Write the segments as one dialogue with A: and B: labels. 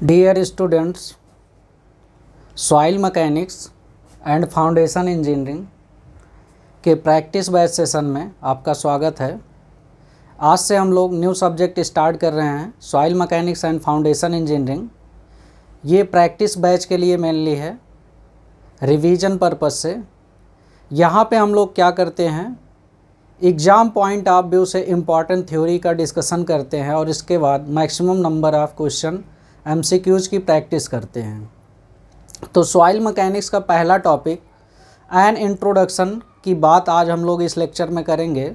A: Dear students, soil mechanics and foundation engineering के practice batch session में आपका स्वागत है। आज से हम लोग न्यू सब्जेक्ट स्टार्ट कर रहे हैं, soil mechanics and foundation engineering. ये प्रैक्टिस बैच के लिए मेनली है, रिवीजन पर्पस से। यहाँ पे हम लोग क्या करते हैं, एग्ज़ाम पॉइंट ऑफ व्यू से इम्पॉर्टेंट थ्योरी का डिस्कशन करते हैं और इसके बाद maximum number of question MCQs की प्रैक्टिस करते हैं। तो सॉइल मैकेनिक्स का पहला टॉपिक एन इंट्रोडक्शन की बात आज हम लोग इस लेक्चर में करेंगे।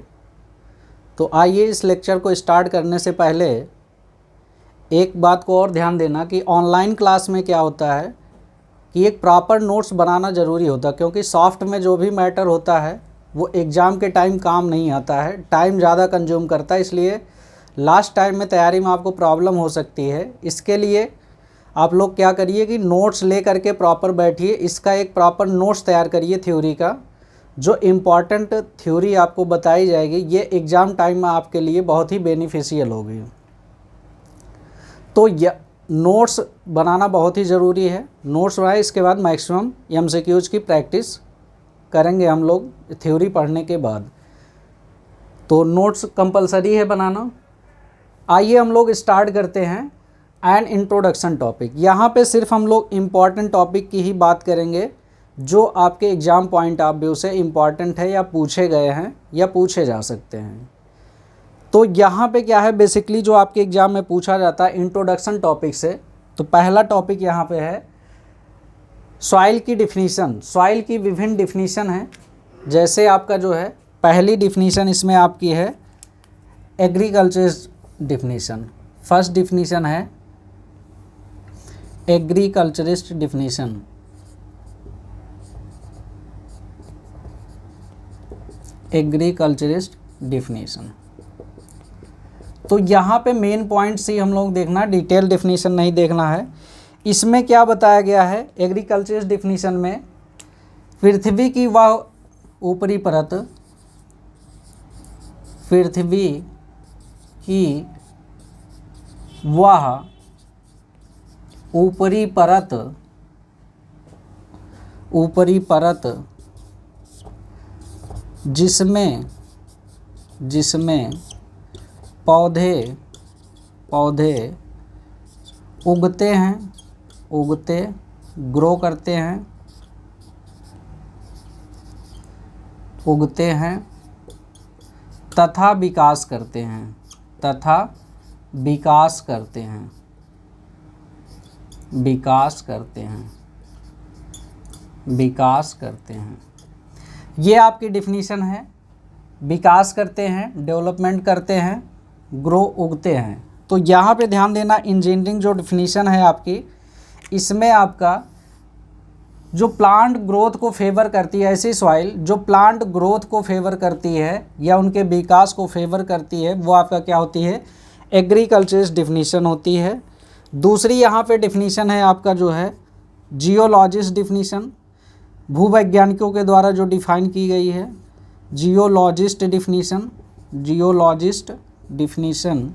A: तो आइए इस लेक्चर को स्टार्ट करने से पहले एक बात को और ध्यान देना कि ऑनलाइन क्लास में क्या होता है कि एक प्रॉपर नोट्स बनाना ज़रूरी होता है, क्योंकि सॉफ्ट में जो भी मैटर होता है वो एग्ज़ाम के टाइम काम नहीं आता है, टाइम ज़्यादा कंज्यूम करता है। इसलिए लास्ट टाइम में तैयारी में आपको प्रॉब्लम हो सकती है। इसके लिए आप लोग क्या करिए कि नोट्स ले करके प्रॉपर बैठिए, इसका एक प्रॉपर नोट्स तैयार करिए थ्योरी का। जो इम्पॉर्टेंट थ्योरी आपको बताई जाएगी ये एग्ज़ाम टाइम में आपके लिए बहुत ही बेनिफिशियल होगी। तो नोट्स बनाना बहुत ही ज़रूरी है। नोट्स बनाए, इसके बाद मैक्सिमम MCQs की प्रैक्टिस करेंगे हम लोग थ्योरी पढ़ने के बाद। तो नोट्स कंपलसरी है बनाना। आइए हम लोग स्टार्ट करते हैं एन इंट्रोडक्शन टॉपिक। यहाँ पे सिर्फ हम लोग इम्पॉर्टेंट टॉपिक की ही बात करेंगे जो आपके एग्ज़ाम पॉइंट ऑफ व्यू से इम्पॉर्टेंट है या पूछे गए हैं या पूछे जा सकते हैं। तो यहाँ पे क्या है, बेसिकली जो आपके एग्ज़ाम में पूछा जाता है इंट्रोडक्शन टॉपिक से। तो पहला टॉपिक यहाँ पे है सॉइल की डिफिनीशन। सॉइल की विभिन्न डिफिनीशन है। जैसे आपका जो है पहली डिफिनीशन इसमें आपकी है एग्रीकल्चरिस्ट डिफिनीशन। फर्स्ट डिफिनीशन है एग्रीकल्चरिस्ट डिफिनीशन। Agriculturist definition. तो यहाँ पे मेन पॉइंट्स ही हम लोग देखना, डिटेल डिफिनीशन नहीं देखना है। इसमें क्या बताया गया है एग्रीकल्चरिस्ट डिफिनीशन में, पृथ्वी की वह ऊपरी परत, पृथ्वी की वह ऊपरी परत, ऊपरी परत जिसमें पौधे उगते हैं, ग्रो करते हैं, उगते हैं तथा विकास करते हैं, तथा विकास करते हैं, विकास करते हैं, विकास करते हैं। ये आपकी डिफिनीशन है। विकास करते हैं, डेवलपमेंट करते हैं, ग्रो उगते हैं। तो यहाँ पे ध्यान देना, इंजीनियरिंग जो डिफिनीशन है आपकी, इसमें आपका जो प्लांट ग्रोथ को फेवर करती है, ऐसी सॉइल जो प्लांट ग्रोथ को फेवर करती है या उनके विकास को फेवर करती है, वो आपका क्या होती है, एग्रीकल्चरिस्ट डिफिनीशन होती है। दूसरी यहाँ पे डिफिनीशन है आपका जो है जियोलॉजिस्ट डिफिनीशन, भूवैज्ञानिकों के द्वारा जो डिफाइन की गई है, geologist definition. Geologist definition,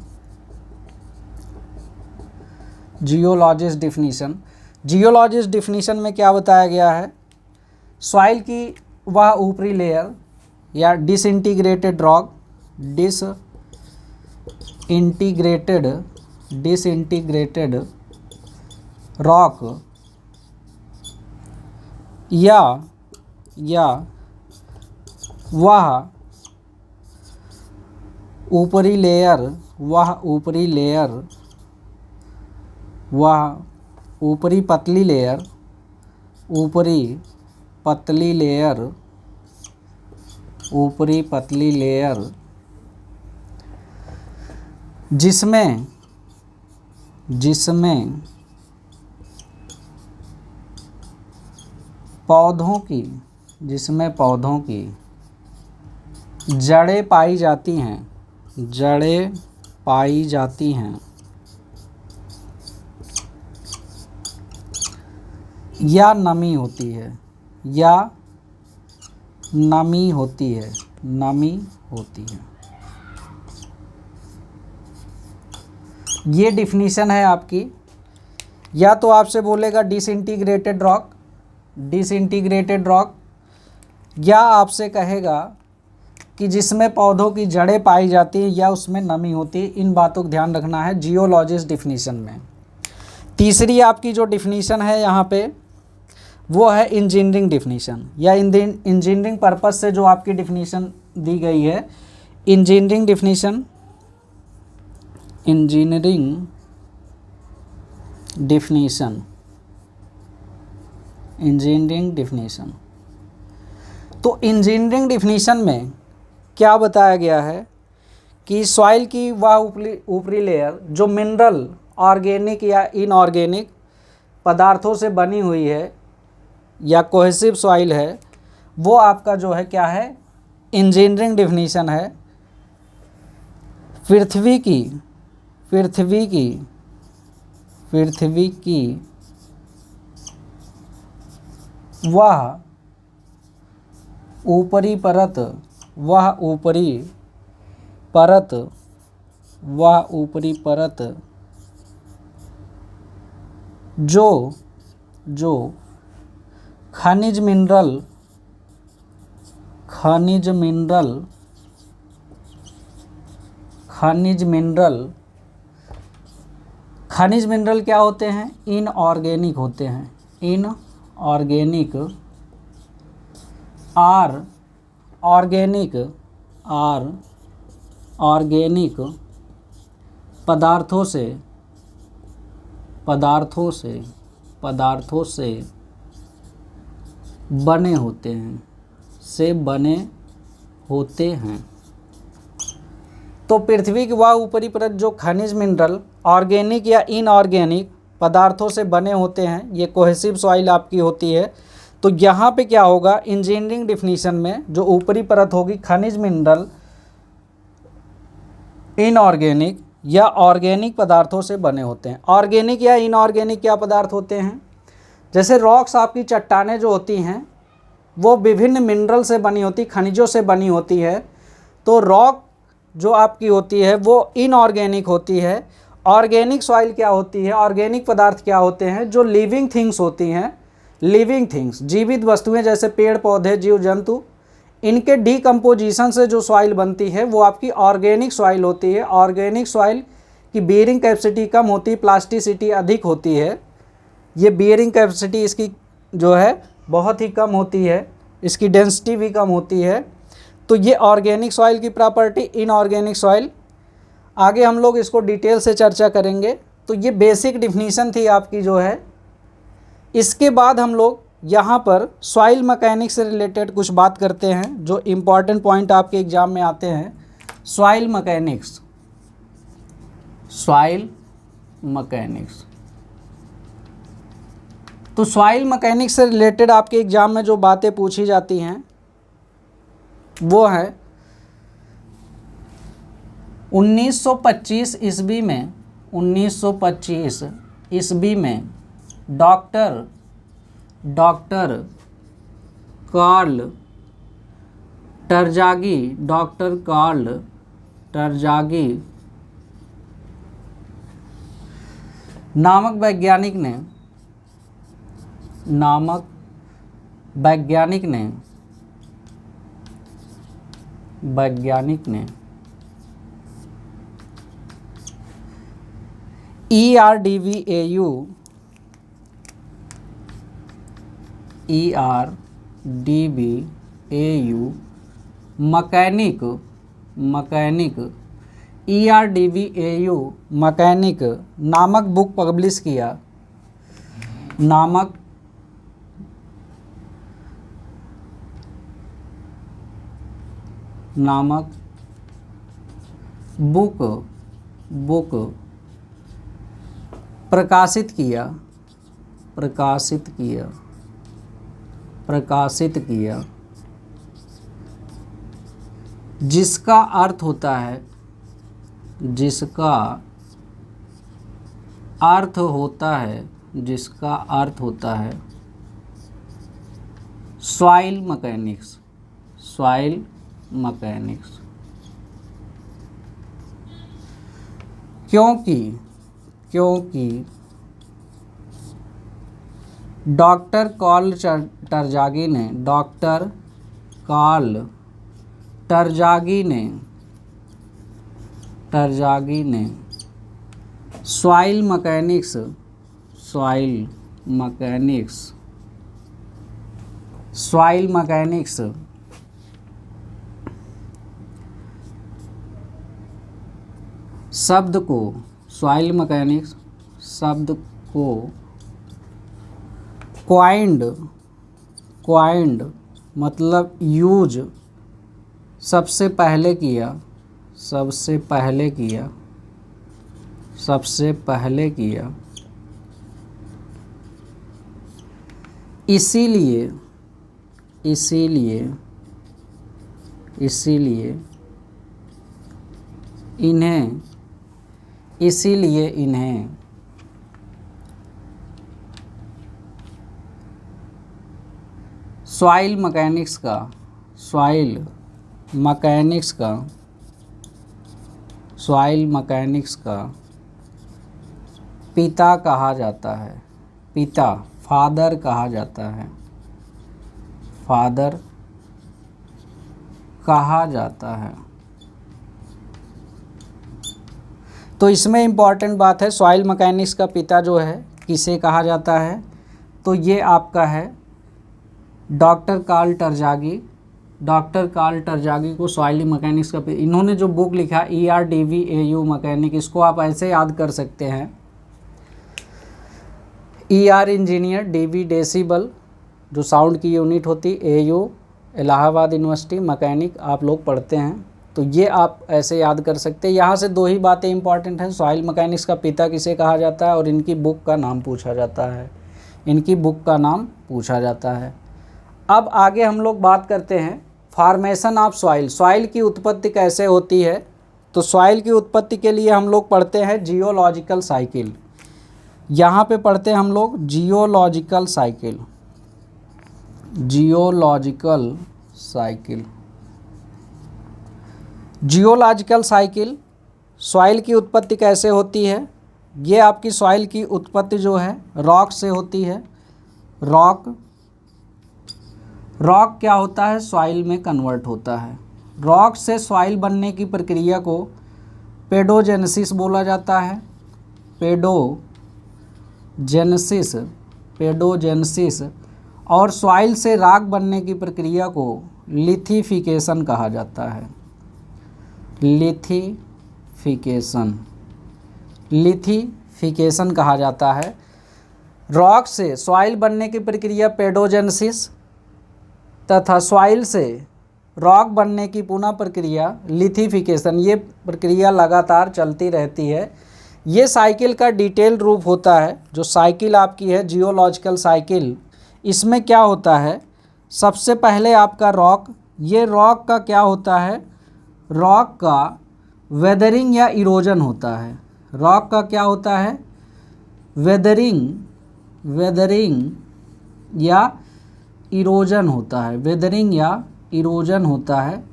A: geologist definition. Geologist definition में क्या बताया गया है, सॉइल की वह ऊपरी लेयर या डिसइंटीग्रेटेड रॉक, डिसइंटीग्रेटेड रॉक या वह ऊपरी लेयर, वह ऊपरी पतली लेयर जिसमें पौधों की जड़ें पाई जाती हैं, या नमी होती है, ये डिफिनीशन है आपकी या तो आपसे बोलेगा डिसइंटीग्रेटेड रॉक, डिसइंटीग्रेटेड रॉक, या आपसे कहेगा कि जिसमें पौधों की जड़ें पाई जाती हैं या उसमें नमी होती है। इन बातों को ध्यान रखना है जियोलॉजिस्ट डिफिनीशन में। तीसरी आपकी जो डिफिनीशन है यहाँ पे वो है इंजीनियरिंग डिफिनीशन, या इंजीनियरिंग पर्पस से जो आपकी डिफिनीशन दी गई है, engineering definition, engineering definition, engineering definition. तो इंजीनियरिंग डिफिनीशन में क्या बताया गया है कि सॉइल की वह ऊपरी लेयर जो मिनरल, ऑर्गेनिक या इनऑर्गेनिक पदार्थों से बनी हुई है या कोहेसिव सॉइल है, वो आपका जो है क्या है, इंजीनियरिंग डिफिनीशन है। पृथ्वी की वह ऊपरी परत, जो खनिज मिनरल क्या होते हैं, इनऑर्गेनिक होते हैं, इनऑर्गेनिक ऑर्गेनिक पदार्थों से बने होते हैं, तो पृथ्वी की वह ऊपरी परत जो खनिज मिनरल, ऑर्गेनिक या इनऑर्गेनिक पदार्थों से बने होते हैं, ये कोहेसिव सॉइल आपकी होती है। तो यहाँ पे क्या होगा, इंजीनियरिंग डिफिनीशन में जो ऊपरी परत होगी खनिज मिनरल, इनऑर्गेनिक या ऑर्गेनिक पदार्थों से बने होते हैं। ऑर्गेनिक या इनऑर्गेनिक क्या पदार्थ होते हैं, जैसे रॉक्स, आपकी चट्टानें जो होती हैं वो विभिन्न मिनरल से बनी होती, खनिजों से बनी होती है। तो रॉक जो आपकी होती है वो इनऑर्गेनिक होती है। ऑर्गेनिक सॉइल क्या होती है, ऑर्गेनिक पदार्थ क्या होते हैं, जो लिविंग थिंग्स होती हैं, लिविंग थिंग्स, जीवित वस्तुएं, जैसे पेड़ पौधे, जीव जंतु, इनके डीकम्पोजिशन से जो सॉइल बनती है वो आपकी ऑर्गेनिक सॉइल होती है। ऑर्गेनिक सॉइल की बियरिंग कैपेसिटी कम होती है, प्लास्टिसिटी अधिक होती है। ये बियरिंग कैपेसिटी इसकी जो है बहुत ही कम होती है, इसकी डेंसिटी भी कम होती है। तो ये ऑर्गेनिक सॉइल की प्रॉपर्टी, इनऑर्गेनिक सॉइल, आगे हम लोग इसको डिटेल से चर्चा करेंगे। तो ये बेसिक डिफिनीशन थी आपकी जो है। इसके बाद हम लोग यहाँ पर सॉइल मैकेनिक्स से रिलेटेड कुछ बात करते हैं, जो इम्पॉर्टेंट पॉइंट आपके एग्जाम में आते हैं। सॉइल मैकेनिक्स, तो सॉइल मैकेनिक्स से रिलेटेड आपके एग्जाम में जो बातें पूछी जाती हैं वो है 1925 ईस्वी में डॉक्टर कार्ल टरजागी नामक वैज्ञानिक ने ERDVAU मैकेनिक नामक बुक पब्लिश किया, नामक बुक प्रकाशित किया, जिसका अर्थ होता है सॉइल मैकेनिक्स। क्योंकि डॉक्टर कार्ल टरजागी ने, डॉक्टर कार्ल टरजागी ने सॉइल मैकेनिक्स शब्द को, सॉइल मैकेनिक्स शब्द को क्वाइंड मतलब यूज सबसे पहले किया। इसीलिए इन्हें सॉइल मैकेनिक्स का पिता कहा जाता है, फादर कहा जाता है। तो इसमें इम्पॉर्टेंट बात है, सॉइल मैकेनिक्स का पिता जो है किसे कहा जाता है, तो ये आपका है डॉक्टर कार्ल टरजागी को सॉइल मैकेनिक्स का, इन्होंने जो बुक लिखा ERDVAU मैकेनिक, इसको आप ऐसे याद कर सकते हैं, ER इंजीनियर, DV डेसिबल जो साउंड की यूनिट होती, AU इलाहाबाद यूनिवर्सिटी, मैकेनिक आप लोग पढ़ते हैं, तो ये आप ऐसे याद कर सकते हैं। यहाँ से दो ही बातें इंपॉर्टेंट हैं, सॉइल मैकेनिक्स का पिता किसे कहा जाता है और इनकी बुक का नाम पूछा जाता है। अब आगे हम लोग बात करते हैं फॉर्मेशन ऑफ सॉइल की उत्पत्ति कैसे होती है। तो सॉइल की उत्पत्ति के लिए हम लोग पढ़ते हैं जियोलॉजिकल साइकिल, यहाँ पे पढ़ते हैं हम लोग जियोलॉजिकल साइकिल। सॉइल की उत्पत्ति कैसे होती है, ये आपकी सॉइल की उत्पत्ति जो है रॉक से होती है। रॉक क्या होता है, सॉइल में कन्वर्ट होता है। रॉक से सॉइल बनने की प्रक्रिया को पेडोजेनेसिस बोला जाता है। पेडोजेनेसिस और सॉइल से राख बनने की प्रक्रिया को लिथिफिकेशन कहा जाता है। लिथिफिकेशन कहा जाता है। रॉक से सॉइल बनने की प्रक्रिया पेडोजेनेसिस तथा सॉइल से रॉक बनने की पुनः प्रक्रिया लिथिफिकेशन, ये प्रक्रिया लगातार चलती रहती है। ये साइकिल का डिटेल रूप होता है। जो साइकिल आपकी है जियोलॉजिकल साइकिल, इसमें क्या होता है, सबसे पहले आपका रॉक, ये रॉक का क्या होता है, रॉक का वेदरिंग या इरोजन होता है। रॉक का क्या होता है, वेदरिंग या इरोजन होता है।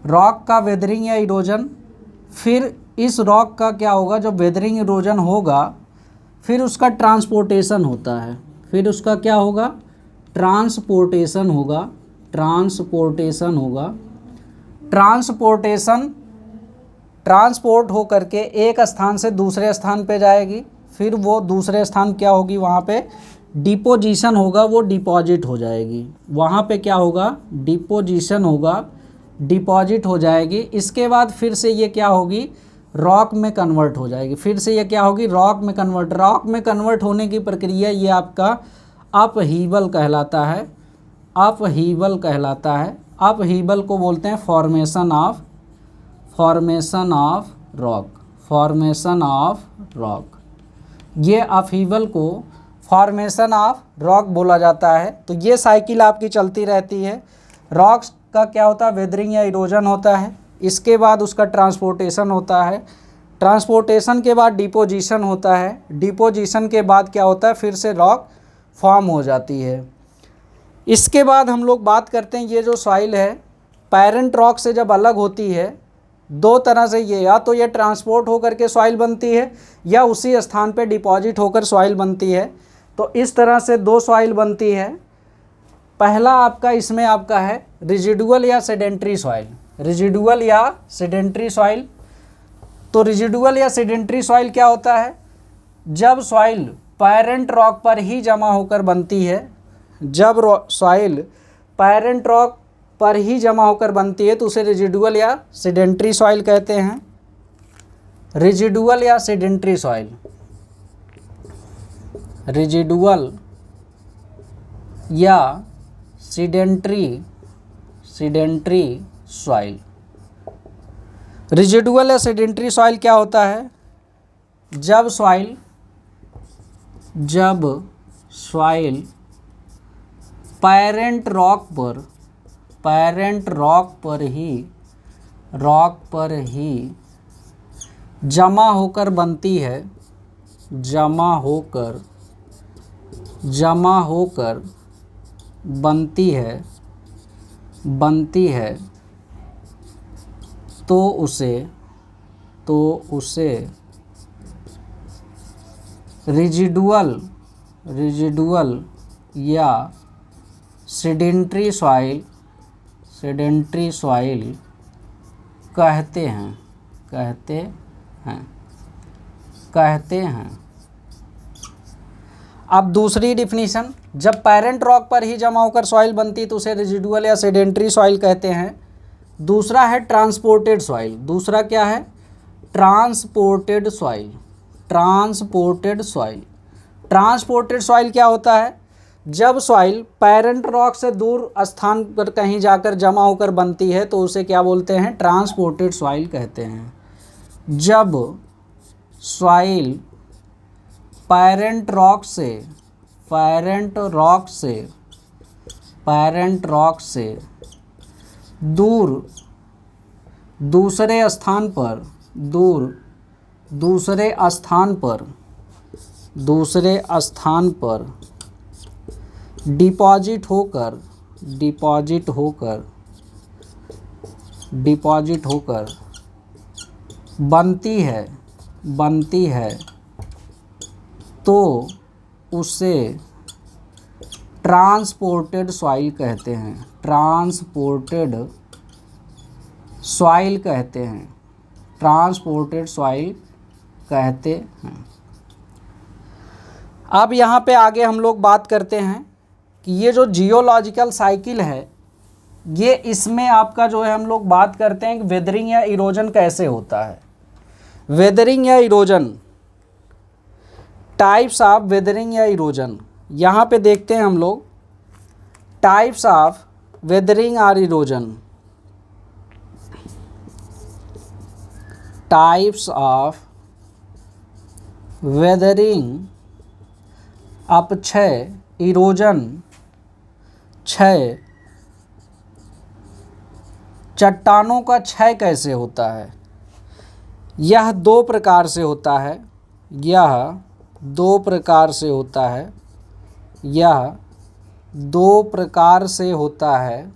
A: रॉक का वेदरिंग या इरोजन, फिर इस रॉक का क्या होगा, जब वेदरिंग इरोजन होगा फिर उसका ट्रांसपोर्टेशन होता है। ट्रांसपोर्ट हो करके एक स्थान से दूसरे स्थान पे जाएगी, फिर वो दूसरे स्थान क्या होगी, वहाँ पे डिपोजिशन होगा, वो डिपॉजिट हो जाएगी। वहाँ पे क्या होगा, डिपोजिशन होगा, डिपॉजिट हो जाएगी। इसके बाद फिर से ये क्या होगी, रॉक में कन्वर्ट हो जाएगी। रॉक में कन्वर्ट होने की प्रक्रिया ये आपका अपहीवल कहलाता है। अपहीवल को बोलते हैं फॉर्मेशन ऑफ रॉक। ये अपहीवल को फॉर्मेशन ऑफ रॉक बोला जाता है। तो ये साइकिल आपकी चलती रहती है। रॉक्स का क्या होता है, वेदरिंग या इरोजन होता है, इसके बाद उसका ट्रांसपोर्टेशन होता है, ट्रांसपोर्टेशन के बाद डिपोजिशन होता है, डिपोजिशन के बाद क्या होता है, फिर से रॉक फॉर्म हो जाती है। इसके बाद हम लोग बात करते हैं, ये जो सॉइल है पैरेंट रॉक से जब अलग होती है, दो तरह से ये, या तो ये ट्रांसपोर्ट होकर के सॉइल बनती है या उसी स्थान पे डिपॉजिट होकर सॉइल बनती है। तो इस तरह से दो सॉइल बनती है। पहला आपका इसमें आपका है रिजिडुअल या सेडेंट्री सॉइल, रिजिडुअल या सेडेंट्री सॉइल। तो रिजिडुअल या सेडेंट्री सॉइल क्या होता है? जब सॉइल पैरेंट रॉक पर ही जमा होकर बनती है, जब सॉइल पैरेंट रॉक पर ही जमा होकर बनती है तो उसे रिजिडुअल या सेडेंट्री सॉइल कहते हैं। रिजिडुअल या सेडेंट्री सॉइल, रिजिडुअल या सीडेंट्री सॉइल। रिजिडुअल या सेडेंट्री सॉइल क्या होता है? जब सॉइल पैरेंट रॉक पर ही जमा होकर बनती है, जमा होकर बनती है तो उसे रिजिडुअल या सेडेंट्री सॉइल कहते हैं। अब दूसरी डिफिनीशन, जब पैरेंट रॉक पर ही जमा होकर सॉइल बनती तो उसे रेजिडुअल या सेडेंट्री सॉइल कहते हैं। दूसरा है ट्रांसपोर्टेड सॉइल। दूसरा क्या है? Transported soil. ट्रांसपोर्टेड सॉइल क्या होता है? जब सॉइल पैरेंट रॉक से दूर स्थान पर कहीं जाकर जमा होकर बनती है तो उसे क्या बोलते हैं? ट्रांसपोर्टेड सॉइल कहते हैं। जब सॉइल पैरेंट रॉक से दूर दूसरे स्थान पर डिपॉजिट होकर बनती है तो उसे ट्रांसपोर्टेड सॉइल कहते हैं। ट्रांसपोर्टेड सॉइल कहते हैं। अब यहाँ पे आगे हम लोग बात करते हैं कि ये जो जियोलॉजिकल साइकिल है, ये इसमें आपका जो है हम लोग बात करते हैं कि वेदरिंग या इरोजन कैसे होता है। वेदरिंग या इरोजन, टाइप्स ऑफ वेदरिंग या इरोजन। यहाँ पे देखते हैं हम लोग टाइप्स ऑफ वेदरिंग और इरोजन। टाइप्स ऑफ वेदरिंग अपक्षय, इरोजन क्षय। चट्टानों का क्षय कैसे होता है? यह दो प्रकार से होता है। यह दो प्रकार से होता है। यह दो प्रकार से होता है।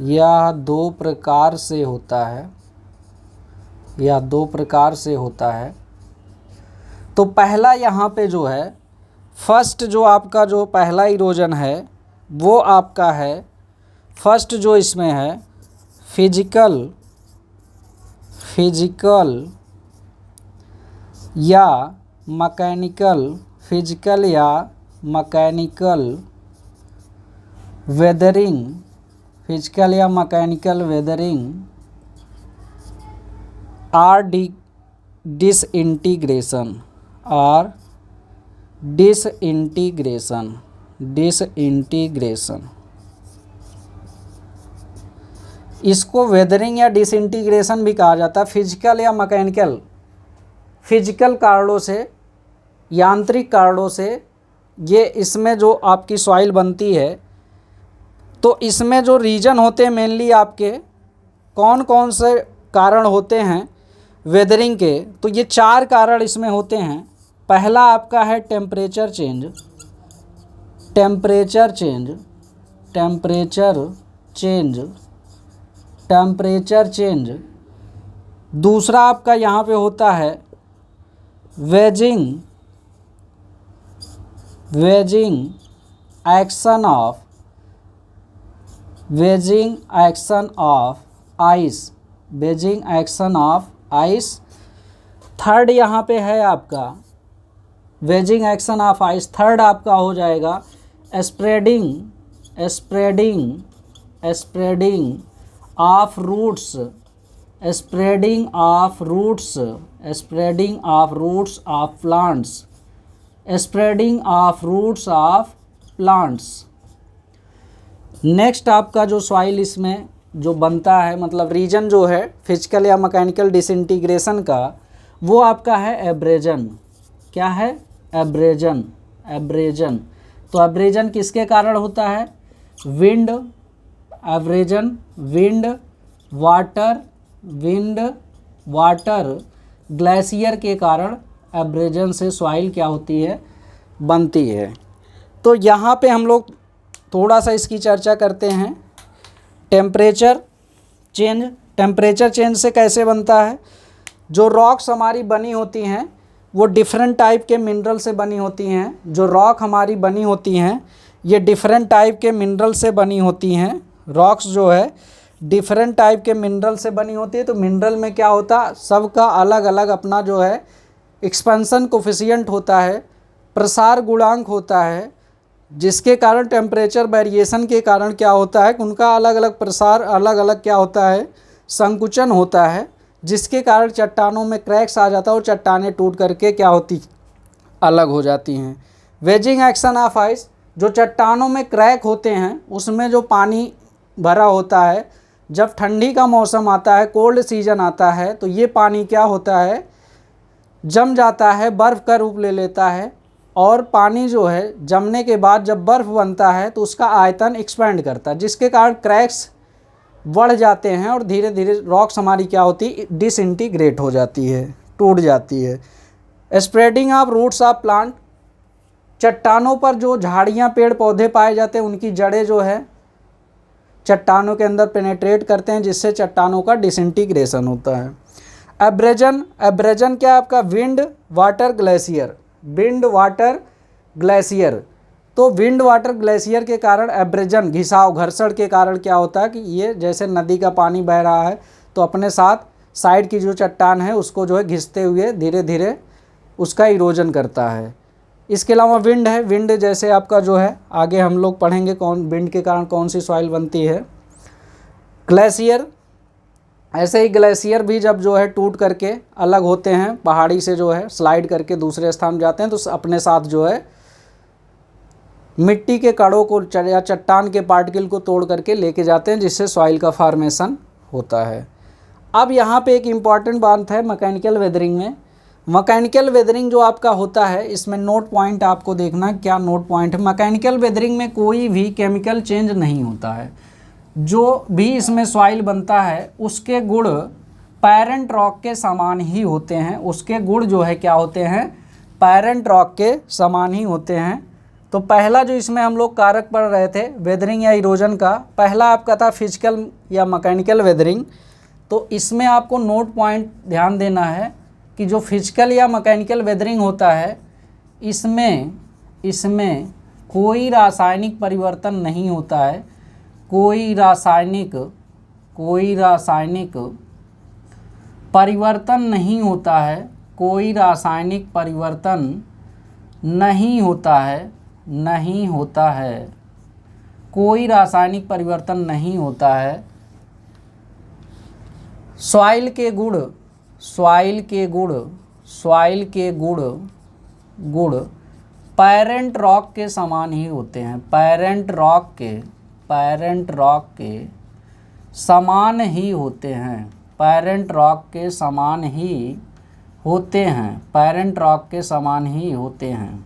A: यह दो प्रकार से होता है। यह दो प्रकार से होता है। तो पहला यहाँ पे जो है, फर्स्ट जो आपका जो पहला इरोजन है वो आपका है, फर्स्ट जो इसमें है फिजिकल या मैकेनिकल, फिजिकल या मैकेनिकल वेदरिंग, फिजिकल या मैकेनिकल वेदरिंग आर डिसइंटीग्रेशन और डिसइंटीग्रेशन। इसको वेदरिंग या डिसइंटीग्रेशन भी कहा जाता है। फिजिकल या मैकेनिकल, फिजिकल कारणों से, यांत्रिक कारणों से ये इसमें जो आपकी सॉइल बनती है, तो इसमें जो रीजन होते हैं मेनली आपके कौन कौन से कारण होते हैं वेदरिंग के, तो ये चार कारण इसमें होते हैं। पहला आपका है टेम्परेचर चेंज। दूसरा आपका यहाँ पे होता है wedging wedging action of ice, wedging action of ice. Third यहाँ पे है आपका wedging action of ice. Third आपका हो जाएगा spreading of roots of plants. Next आपका जो सॉइल इसमें जो बनता है, मतलब रीजन जो है फिजिकल या मैकेनिकल डिसइंटीग्रेशन का, वो आपका है एब्रेजन। क्या है? एब्रेजन। तो एब्रेजन किसके कारण होता है? Wind, abrasion wind, water, glacier के कारण एब्रेजन से सॉइल क्या होती है? बनती है। तो यहाँ पे हम लोग थोड़ा सा इसकी चर्चा करते हैं। टेम्परेचर चेंज से कैसे बनता है? जो रॉक्स हमारी बनी होती हैं वो डिफरेंट टाइप के मिनरल से बनी होती हैं। जो रॉक हमारी बनी होती हैं ये डिफरेंट टाइप के मिनरल से बनी होती हैं। रॉक्स जो है डिफरेंट टाइप के मिनरल से बनी होती है। तो मिनरल में क्या होता है? सबका अलग अलग अपना जो है एक्सपेंशन कोफिशिएंट होता है, प्रसार गुणांक होता है, जिसके कारण टेम्परेचर वेरिएशन के कारण क्या होता है कि उनका अलग अलग प्रसार, अलग अलग क्या होता है? संकुचन होता है, जिसके कारण चट्टानों में क्रैक्स आ जाता है और चट्टानें टूट करके क्या होती? अलग हो जाती हैं। वेजिंग एक्शन ऑफ आइस, जो चट्टानों में क्रैक होते हैं उसमें जो पानी भरा होता है, जब ठंडी का मौसम आता है, कोल्ड सीजन आता है, तो ये पानी क्या होता है? जम जाता है, बर्फ़ का रूप ले लेता है। और पानी जो है जमने के बाद जब बर्फ़ बनता है तो उसका आयतन एक्सपेंड करता है, जिसके कारण क्रैक्स बढ़ जाते हैं और धीरे धीरे रॉक्स हमारी क्या होती? डिसइंटीग्रेट हो जाती है, टूट जाती है। Spreading of roots of plant, चट्टानों पर जो झाड़ियाँ, पेड़ पौधे पाए जाते हैं उनकी जड़ें जो है चट्टानों के अंदर पेनेट्रेट करते हैं, जिससे चट्टानों का डिसइंटीग्रेशन होता है। एब्रेजन क्या आपका? Wind water glacier. तो विंड वाटर ग्लेशियर के कारण एब्रेजन, घिसाव, घर्षण के कारण क्या होता है कि ये जैसे नदी का पानी बह रहा है तो अपने साथ साइड की जो चट्टान है उसको जो है घिसते हुए धीरे धीरे उसका इरोजन करता है। इसके अलावा विंड है। विंड जैसे आपका जो है आगे हम लोग पढ़ेंगे कौन विंड के कारण कौन सी सॉइल बनती है। ग्लेशियर, ऐसे ही ग्लेशियर भी जब जो है टूट करके अलग होते हैं, पहाड़ी से जो है स्लाइड करके दूसरे स्थान जाते हैं, तो अपने साथ जो है मिट्टी के कणों को या चट्टान के पार्टिकल को तोड़ करके लेके जाते हैं, जिससे सॉइल का फॉर्मेशन होता है। अब यहाँ पे एक इम्पॉर्टेंट बात है मैकेनिकल वेदरिंग में। मैकेनिकल वेदरिंग जो आपका होता है, इसमें नोट पॉइंट आपको देखना क्या नोट पॉइंट है। मैकेनिकल वेदरिंग में कोई भी केमिकल चेंज नहीं होता है। जो भी इसमें सॉइल बनता है उसके गुण पैरेंट रॉक के समान ही होते हैं। उसके गुण जो है क्या होते हैं? पैरेंट रॉक के समान ही होते हैं। तो पहला जो इसमें हम लोग कारक पढ़ रहे थे वेदरिंग या इरोजन का, पहला आपका था फिजिकल या मैकेनिकल वेदरिंग। तो इसमें आपको नोट पॉइंट ध्यान देना है कि जो फिजिकल या मैकेनिकल वेदरिंग होता है इसमें कोई रासायनिक परिवर्तन नहीं होता है। कोई रासायनिक परिवर्तन नहीं होता है। कोई रासायनिक परिवर्तन नहीं होता है। कोई रासायनिक परिवर्तन नहीं होता है। सॉइल के गुण पैरेंट रॉक के समान ही होते हैं। पैरेंट रॉक के समान ही होते हैं। पैरेंट रॉक के समान ही होते हैं।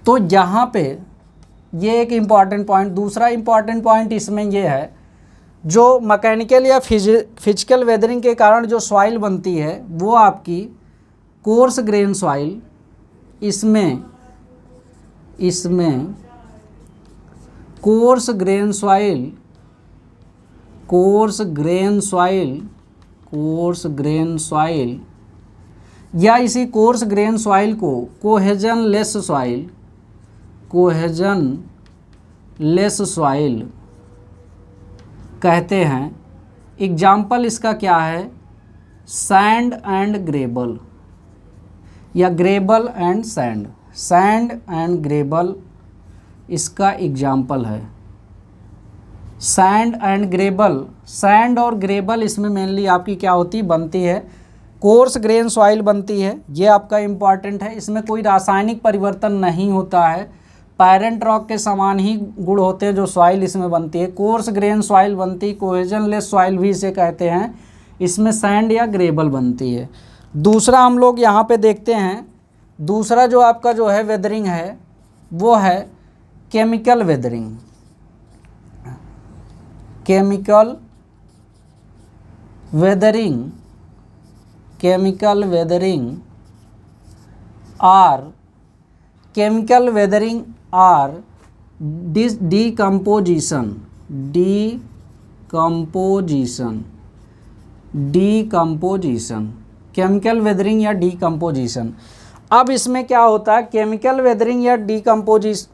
A: तो यहाँ पे ये एक इम्पॉर्टेंट पॉइंट। दूसरा इम्पॉर्टेंट पॉइंट इसमें ये है, जो मैकेनिकल या फिजिकल वेदरिंग के कारण जो सॉइल बनती है वो आपकी कोर्स ग्रेन सॉइल, इसमें कोर्स ग्रेन सॉइल या इसी कोर्स ग्रेन सॉइल को कोहेजनलेस सॉइल कोहेजन लेस सॉइल कहते हैं। एग्जाम्पल इसका क्या है? सैंड एंड ग्रेबल या gravel and sand. Sand and gravel इसका एग्जाम्पल है। सैंड एंड ग्रेबल, सैंड और ग्रेबल इसमें मेनली आपकी क्या होती बनती है? कोर्स ग्रेन सॉइल बनती है। ये आपका इम्पॉर्टेंट है। इसमें कोई रासायनिक परिवर्तन नहीं होता है, पैरेंट रॉक के समान ही गुण होते हैं जो सॉइल इसमें बनती है। कोर्स ग्रेन सॉइल बनती है, कोहेजन लेस सॉइल भी इसे कहते हैं। इसमें सैंड या ग्रेबल बनती है। दूसरा हम लोग यहाँ पे देखते हैं, दूसरा जो आपका जो है वेदरिंग है वो है chemical weathering. Chemical weathering, chemical weathering or, chemical weathering or decomposition, decomposition, decomposition, chemical weathering या डीकम्पोजिशन। अब इसमें क्या होता है? केमिकल वेदरिंग या डीकम्पोजिशन,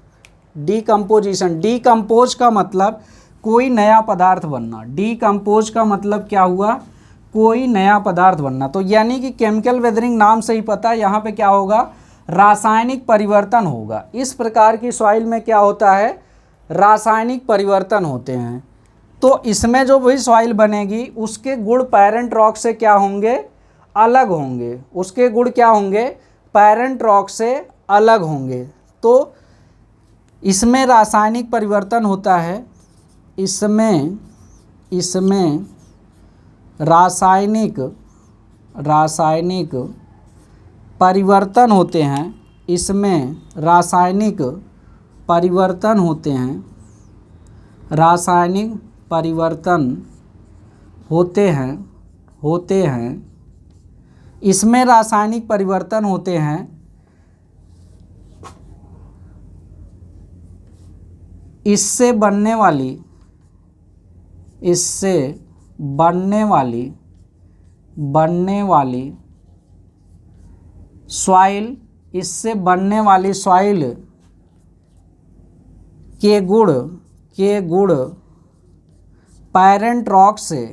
A: डीकम्पोज का मतलब कोई नया पदार्थ बनना। डीकम्पोज का मतलब क्या हुआ? कोई नया पदार्थ बनना। तो यानी कि केमिकल वेदरिंग नाम से ही पता है यहाँ पे क्या होगा? रासायनिक परिवर्तन होगा। इस प्रकार की सॉइल में क्या होता है? रासायनिक परिवर्तन होते हैं। तो इसमें जो भी सॉइल बनेगी उसके गुण पैरेंट रॉक से क्या होंगे? अलग होंगे। उसके गुण क्या होंगे? पैरेंट रॉक से अलग होंगे। तो इसमें रासायनिक परिवर्तन होता है। इसमें रासायनिक परिवर्तन होते हैं। इसमें रासायनिक परिवर्तन होते हैं। रासायनिक परिवर्तन होते हैं। इसमें रासायनिक परिवर्तन होते हैं। इससे बनने वाली सॉइल, इससे बनने वाली सॉइल के गुण पैरेंट रॉक से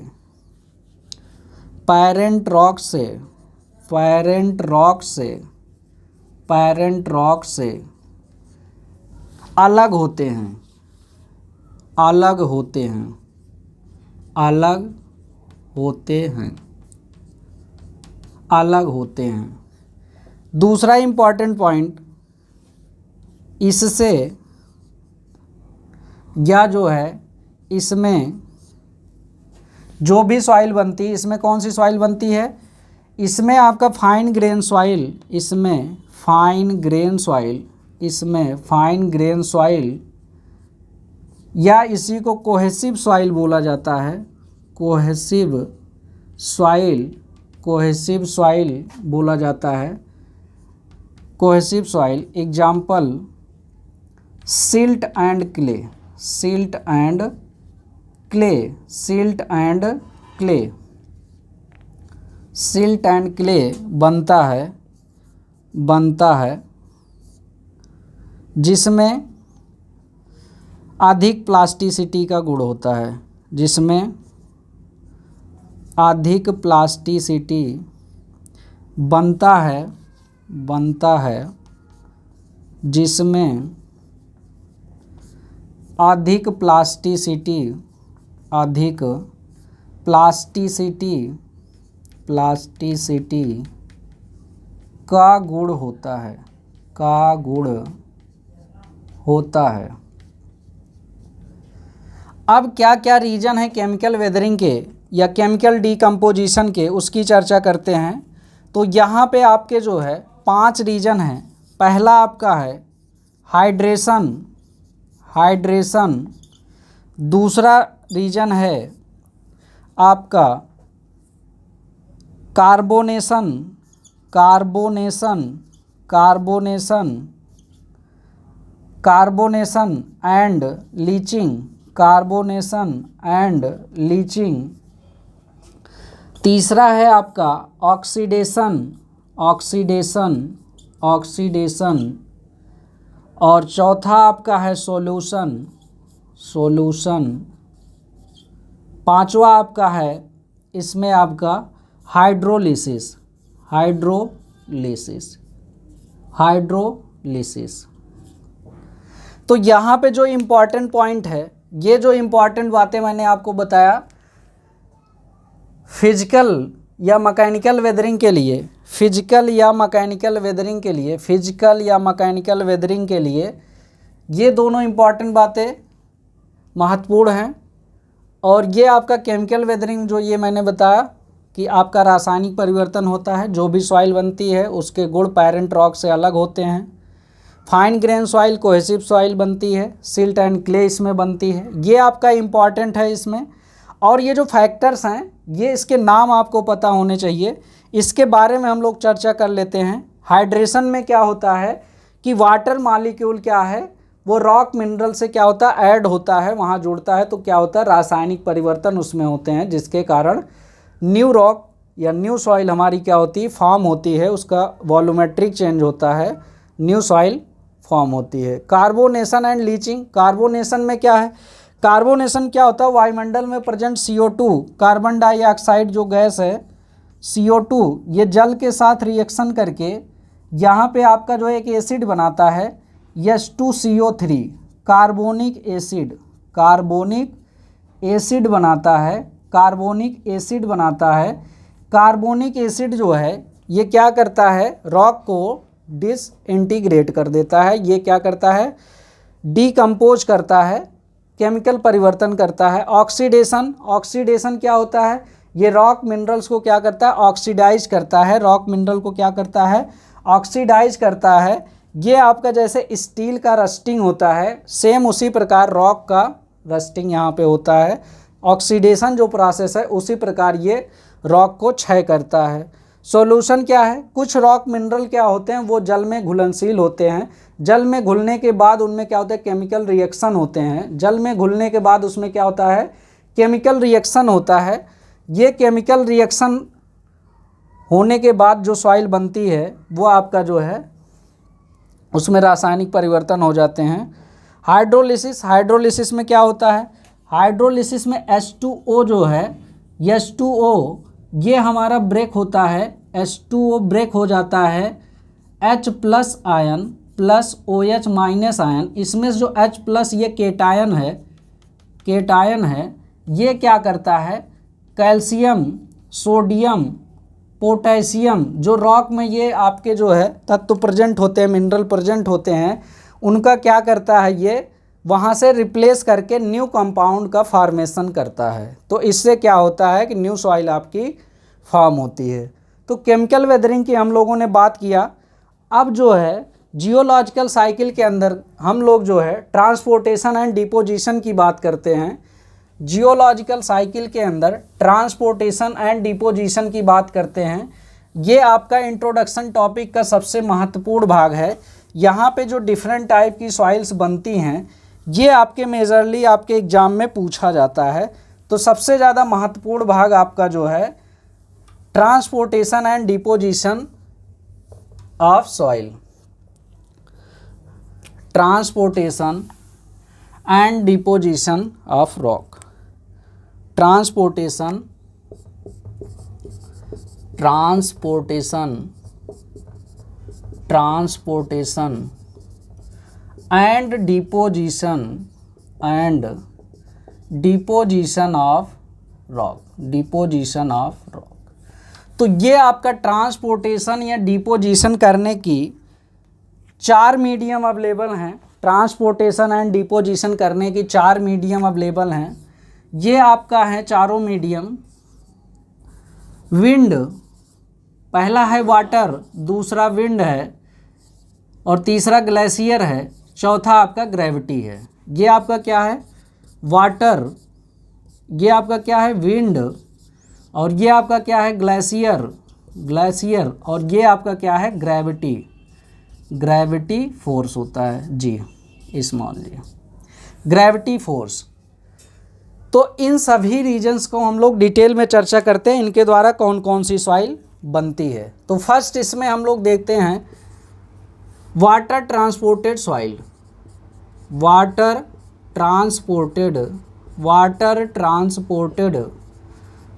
A: अलग होते हैं। दूसरा इम्पॉर्टेंट पॉइंट, इससे या जो है इसमें जो भी सॉइल बनती है, इसमें कौन सी सॉइल बनती है? इसमें आपका फाइन ग्रेन सॉइल, या इसी को कोहेसिव सॉइल बोला जाता है। कोहेसिव सॉइल बोला जाता है। Cohesive soil example silt and clay बनता है जिसमें अधिक प्लास्टिसिटी का गुण होता है। जिसमें अधिक प्लास्टिसिटी बनता है जिसमें अधिक प्लास्टिसिटी का गुण होता है। अब क्या क्या रीजन है केमिकल वेदरिंग के या केमिकल डीकम्पोजिशन के, उसकी चर्चा करते हैं। तो यहाँ पे आपके जो है 5 रीजन हैं। पहला आपका है हाइड्रेशन। दूसरा रीजन है आपका कार्बोनेशन एंड लीचिंग। तीसरा है आपका ऑक्सीडेशन और चौथा आपका है सॉल्यूशन, पांचवा आपका है इसमें आपका हाइड्रोलिसिस। तो यहाँ पे जो इम्पॉर्टेंट पॉइंट है, ये जो इम्पॉर्टेंट बातें मैंने आपको बताया, फिजिकल या मैकेनिकल वेदरिंग के लिए ये दोनों इम्पॉर्टेंट बातें महत्वपूर्ण हैं। और ये आपका केमिकल वेदरिंग जो ये मैंने बताया कि आपका रासायनिक परिवर्तन होता है, जो भी सॉइल बनती है उसके गुण पेरेंट रॉक से अलग होते हैं। Fine grain soil cohesive soil बनती है, सिल्ट एंड क्ले इसमें बनती है, ये आपका इम्पॉर्टेंट है इसमें। और ये जो फैक्टर्स हैं ये इसके नाम आपको पता होने चाहिए, इसके बारे में हम लोग चर्चा कर लेते हैं। हाइड्रेशन में क्या होता है कि वाटर मॉलिक्यूल क्या है वो रॉक मिनरल से क्या होता है ऐड होता है, वहाँ जुड़ता है, तो क्या होता है रासायनिक परिवर्तन उसमें होते हैं, जिसके कारण न्यू रॉक या न्यू सॉइल हमारी क्या होती है फॉर्म होती है, उसका वॉल्यूमेट्रिक चेंज होता है, न्यू सॉइल फॉर्म होती है। कार्बोनेशन एंड लीचिंग, कार्बोनेशन में क्या है, कार्बोनेशन क्या होता है वायुमंडल में प्रेजेंट CO2 कार्बन डाइऑक्साइड जो गैस है CO2 ये जल के साथ रिएक्शन करके यहाँ पे आपका जो एक एसिड बनाता है H2CO3 कार्बोनिक एसिड बनाता है। कार्बोनिक एसिड जो है ये क्या करता है रॉक को डिसइंटीग्रेट कर देता है, ये क्या करता है डीकम्पोज करता है, केमिकल परिवर्तन करता है। ऑक्सीडेशन क्या होता है, ये रॉक मिनरल्स को क्या करता है ऑक्सीडाइज करता है, ऑक्सीडाइज करता है। ये आपका जैसे स्टील का रस्टिंग होता है, सेम उसी प्रकार रॉक का रस्टिंग यहाँ पे होता है। ऑक्सीडेशन जो प्रोसेस है उसी प्रकार ये रॉक को क्षय करता है। सॉल्यूशन क्या है, कुछ रॉक मिनरल क्या होते हैं वो जल में घुलनशील होते हैं, जल में घुलने के बाद उनमें क्या होता है केमिकल रिएक्शन होते हैं, जल में घुलने के बाद उसमें क्या होता है केमिकल रिएक्शन होता है। ये केमिकल रिएक्शन होने के बाद जो सॉइल बनती है वो आपका जो है उसमें रासायनिक परिवर्तन हो जाते हैं। हाइड्रोलिसिस में क्या होता है, हाइड्रोलिसिस में H2O जो है H2O ये हमारा ब्रेक होता है, H2O ब्रेक हो जाता है H plus ion plus OH minus ion, इसमें जो H प्लस ये केटायन है, ये क्या करता है कैल्शियम सोडियम पोटेशियम जो रॉक में ये आपके जो है तत्व प्रेजेंट होते हैं, मिनरल प्रेजेंट होते हैं, उनका क्या करता है ये वहाँ से रिप्लेस करके न्यू कंपाउंड का फॉर्मेशन करता है। तो इससे क्या होता है कि न्यू सॉइल आपकी फॉर्म होती है। तो केमिकल वेदरिंग की हम लोगों ने बात किया। अब जो है जियोलॉजिकल साइकिल के अंदर हम लोग जो है ट्रांसपोर्टेशन एंड डिपोजिशन की बात करते हैं। जियोलॉजिकल साइकिल के अंदर ट्रांसपोर्टेशन एंड डिपोजिशन की बात करते हैं। ये आपका इंट्रोडक्शन टॉपिक का सबसे महत्वपूर्ण भाग है। यहाँ पे जो डिफरेंट टाइप की सॉइल्स बनती हैं ये आपके मेजरली आपके एग्जाम में पूछा जाता है। तो सबसे ज़्यादा महत्वपूर्ण भाग आपका जो है transportation and deposition of soil, transportation and deposition of rock, transportation and deposition of rock, तो ये आपका ट्रांसपोर्टेशन या डिपोजिशन करने की 4 मीडियम अवेलेबल हैं। ट्रांसपोर्टेशन एंड डिपोजिशन करने की 4 मीडियम अवेलेबल हैं। ये आपका है चारों मीडियम। विंड पहला है वाटर, दूसरा विंड है और तीसरा ग्लेशियर है, चौथा आपका ग्रेविटी है। ये आपका क्या है वाटर, ये आपका क्या है विंड और ये आपका क्या है ग्लेशियर और ये आपका क्या है ग्रेविटी फोर्स होता है जी, स्मॉल जी ग्रेविटी फोर्स। तो इन सभी रीजन्स को हम लोग डिटेल में चर्चा करते हैं, इनके द्वारा कौन कौन सी सॉइल बनती है। तो फर्स्ट इसमें हम लोग देखते हैं water transported soil, water transported, water transported,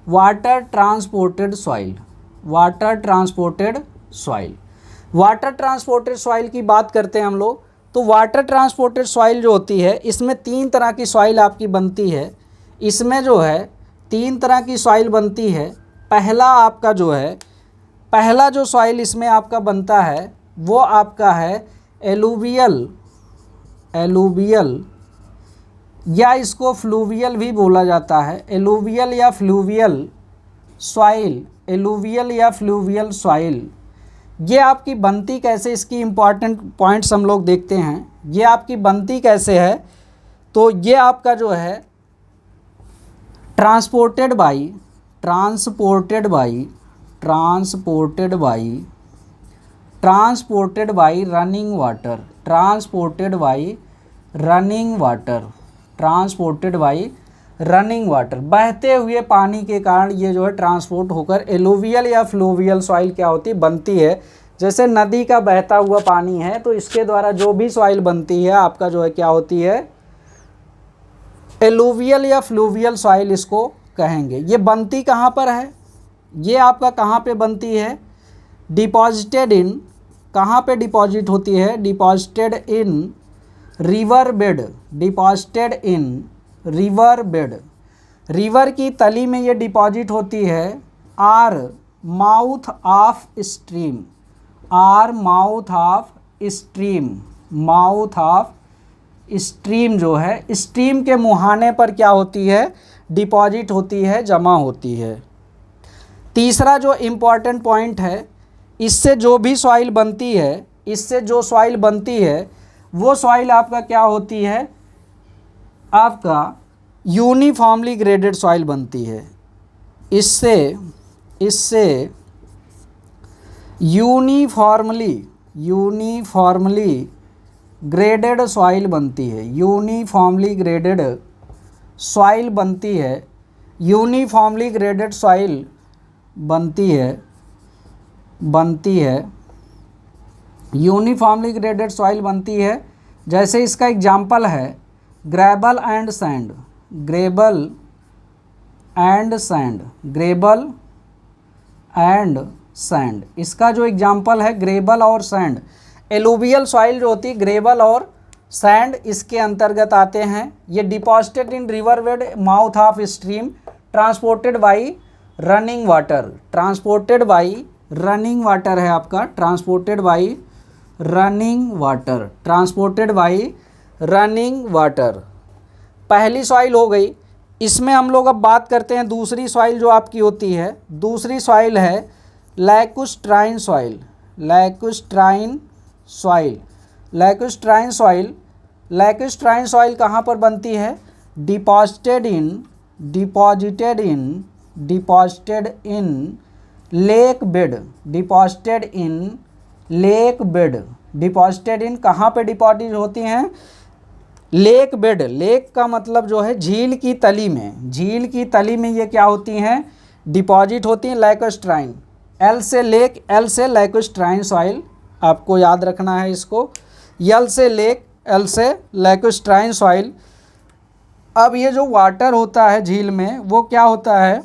A: water transported soil, water transported soil. Water transported soil की बात करते हैं हम लोग, तो वाटर ट्रांसपोर्टेड सॉइल जो होती है इसमें तीन तरह की सॉइल आपकी बनती है। इसमें जो है तीन तरह की सॉइल बनती है। पहला आपका जो है, पहला जो सॉइल इसमें आपका बनता है वो आपका है एलुवियल, एलुवियल या इसको फ्लूवियल भी बोला जाता है। एलुवियल या फ्लूवियल सॉइल, एलुवियल या फ्लूवियल सॉइल। ये आपकी बनती कैसे, इसकी इम्पॉर्टेंट पॉइंट्स हम लोग देखते हैं। ये आपकी बनती कैसे है, तो ये आपका जो है transported by, transported by, transported by, transported by running water, transported by running water, transported by running water. बहते हुए पानी के कारण ये जो है ट्रांसपोर्ट होकर एलुवियल या फ्लूवियल सॉइल क्या होती बनती है। जैसे नदी का बहता हुआ पानी है तो इसके द्वारा जो भी सॉइल बनती है आपका जो है क्या होती है, एलुवियल या फ्लूवियल सॉइल इसको कहेंगे। ये बनती कहाँ पर है, ये आपका कहाँ पे बनती है, डिपॉजिटेड इन, कहाँ पे डिपॉजिट होती है, डिपॉजिटेड इन रिवर बेड, डिपॉजिटेड इन रिवर बेड, रिवर की तली में ये डिपॉजिट होती है। Are mouth of stream, are mouth of stream, mouth of stream जो है स्ट्रीम के मुहाने पर क्या होती है, डिपॉजिट होती है, जमा होती है। तीसरा जो इम्पॉर्टेंट पॉइंट है, इससे जो भी सॉइल बनती है, इससे जो सॉइल बनती है वो सॉइल आपका क्या होती है, आपका यूनिफॉर्मली ग्रेडेड सॉइल बनती है। इससे इससे यूनिफॉर्मली, यूनिफॉर्मली ग्रेडेड सॉइल बनती है, यूनिफॉर्मली ग्रेडेड सॉइल बनती है, यूनिफॉर्मली ग्रेडेड सॉइल बनती है, बनती है, यूनिफॉर्मली ग्रेडेड सॉइल बनती है। जैसे इसका एग्जाम्पल है gravel and sand, gravel and sand, gravel and sand. इसका जो एग्जाम्पल है ग्रेबल और सैंड। एलुवियल सॉइल जो होती है ग्रेबल और सैंड इसके अंतर्गत आते हैं। ये deposited in river bed mouth of stream, transported by running water, transported by running water है आपका, transported by running water, transported by running water. पहली सॉइल हो गई। इसमें हम लोग अब बात करते हैं दूसरी सॉइल जो आपकी होती है। दूसरी सॉइल है लैकुस्ट्राइन सॉइल, लैकुस्ट्राइन सॉइल, लैकुस्ट्राइन सॉइल। लैकुस्ट्राइन सॉइल कहाँ पर बनती है, deposited in, deposited in, deposited in lake bed, deposited in lake bed, deposited इन कहाँ पे डिपॉजिट होती हैं, लेक बेड। लेक का मतलब जो है झील की तली में, झील की तली में ये क्या होती हैं, डिपॉजिट होती हैं। लैकुस्ट्राइन, एल से लेक, एल से लैकुस्ट्राइन सॉइल, आपको याद रखना है इसको। यल से लेक, एल से लैकुस्ट्राइन सॉइल। अब ये जो वाटर होता है झील में वो क्या होता है,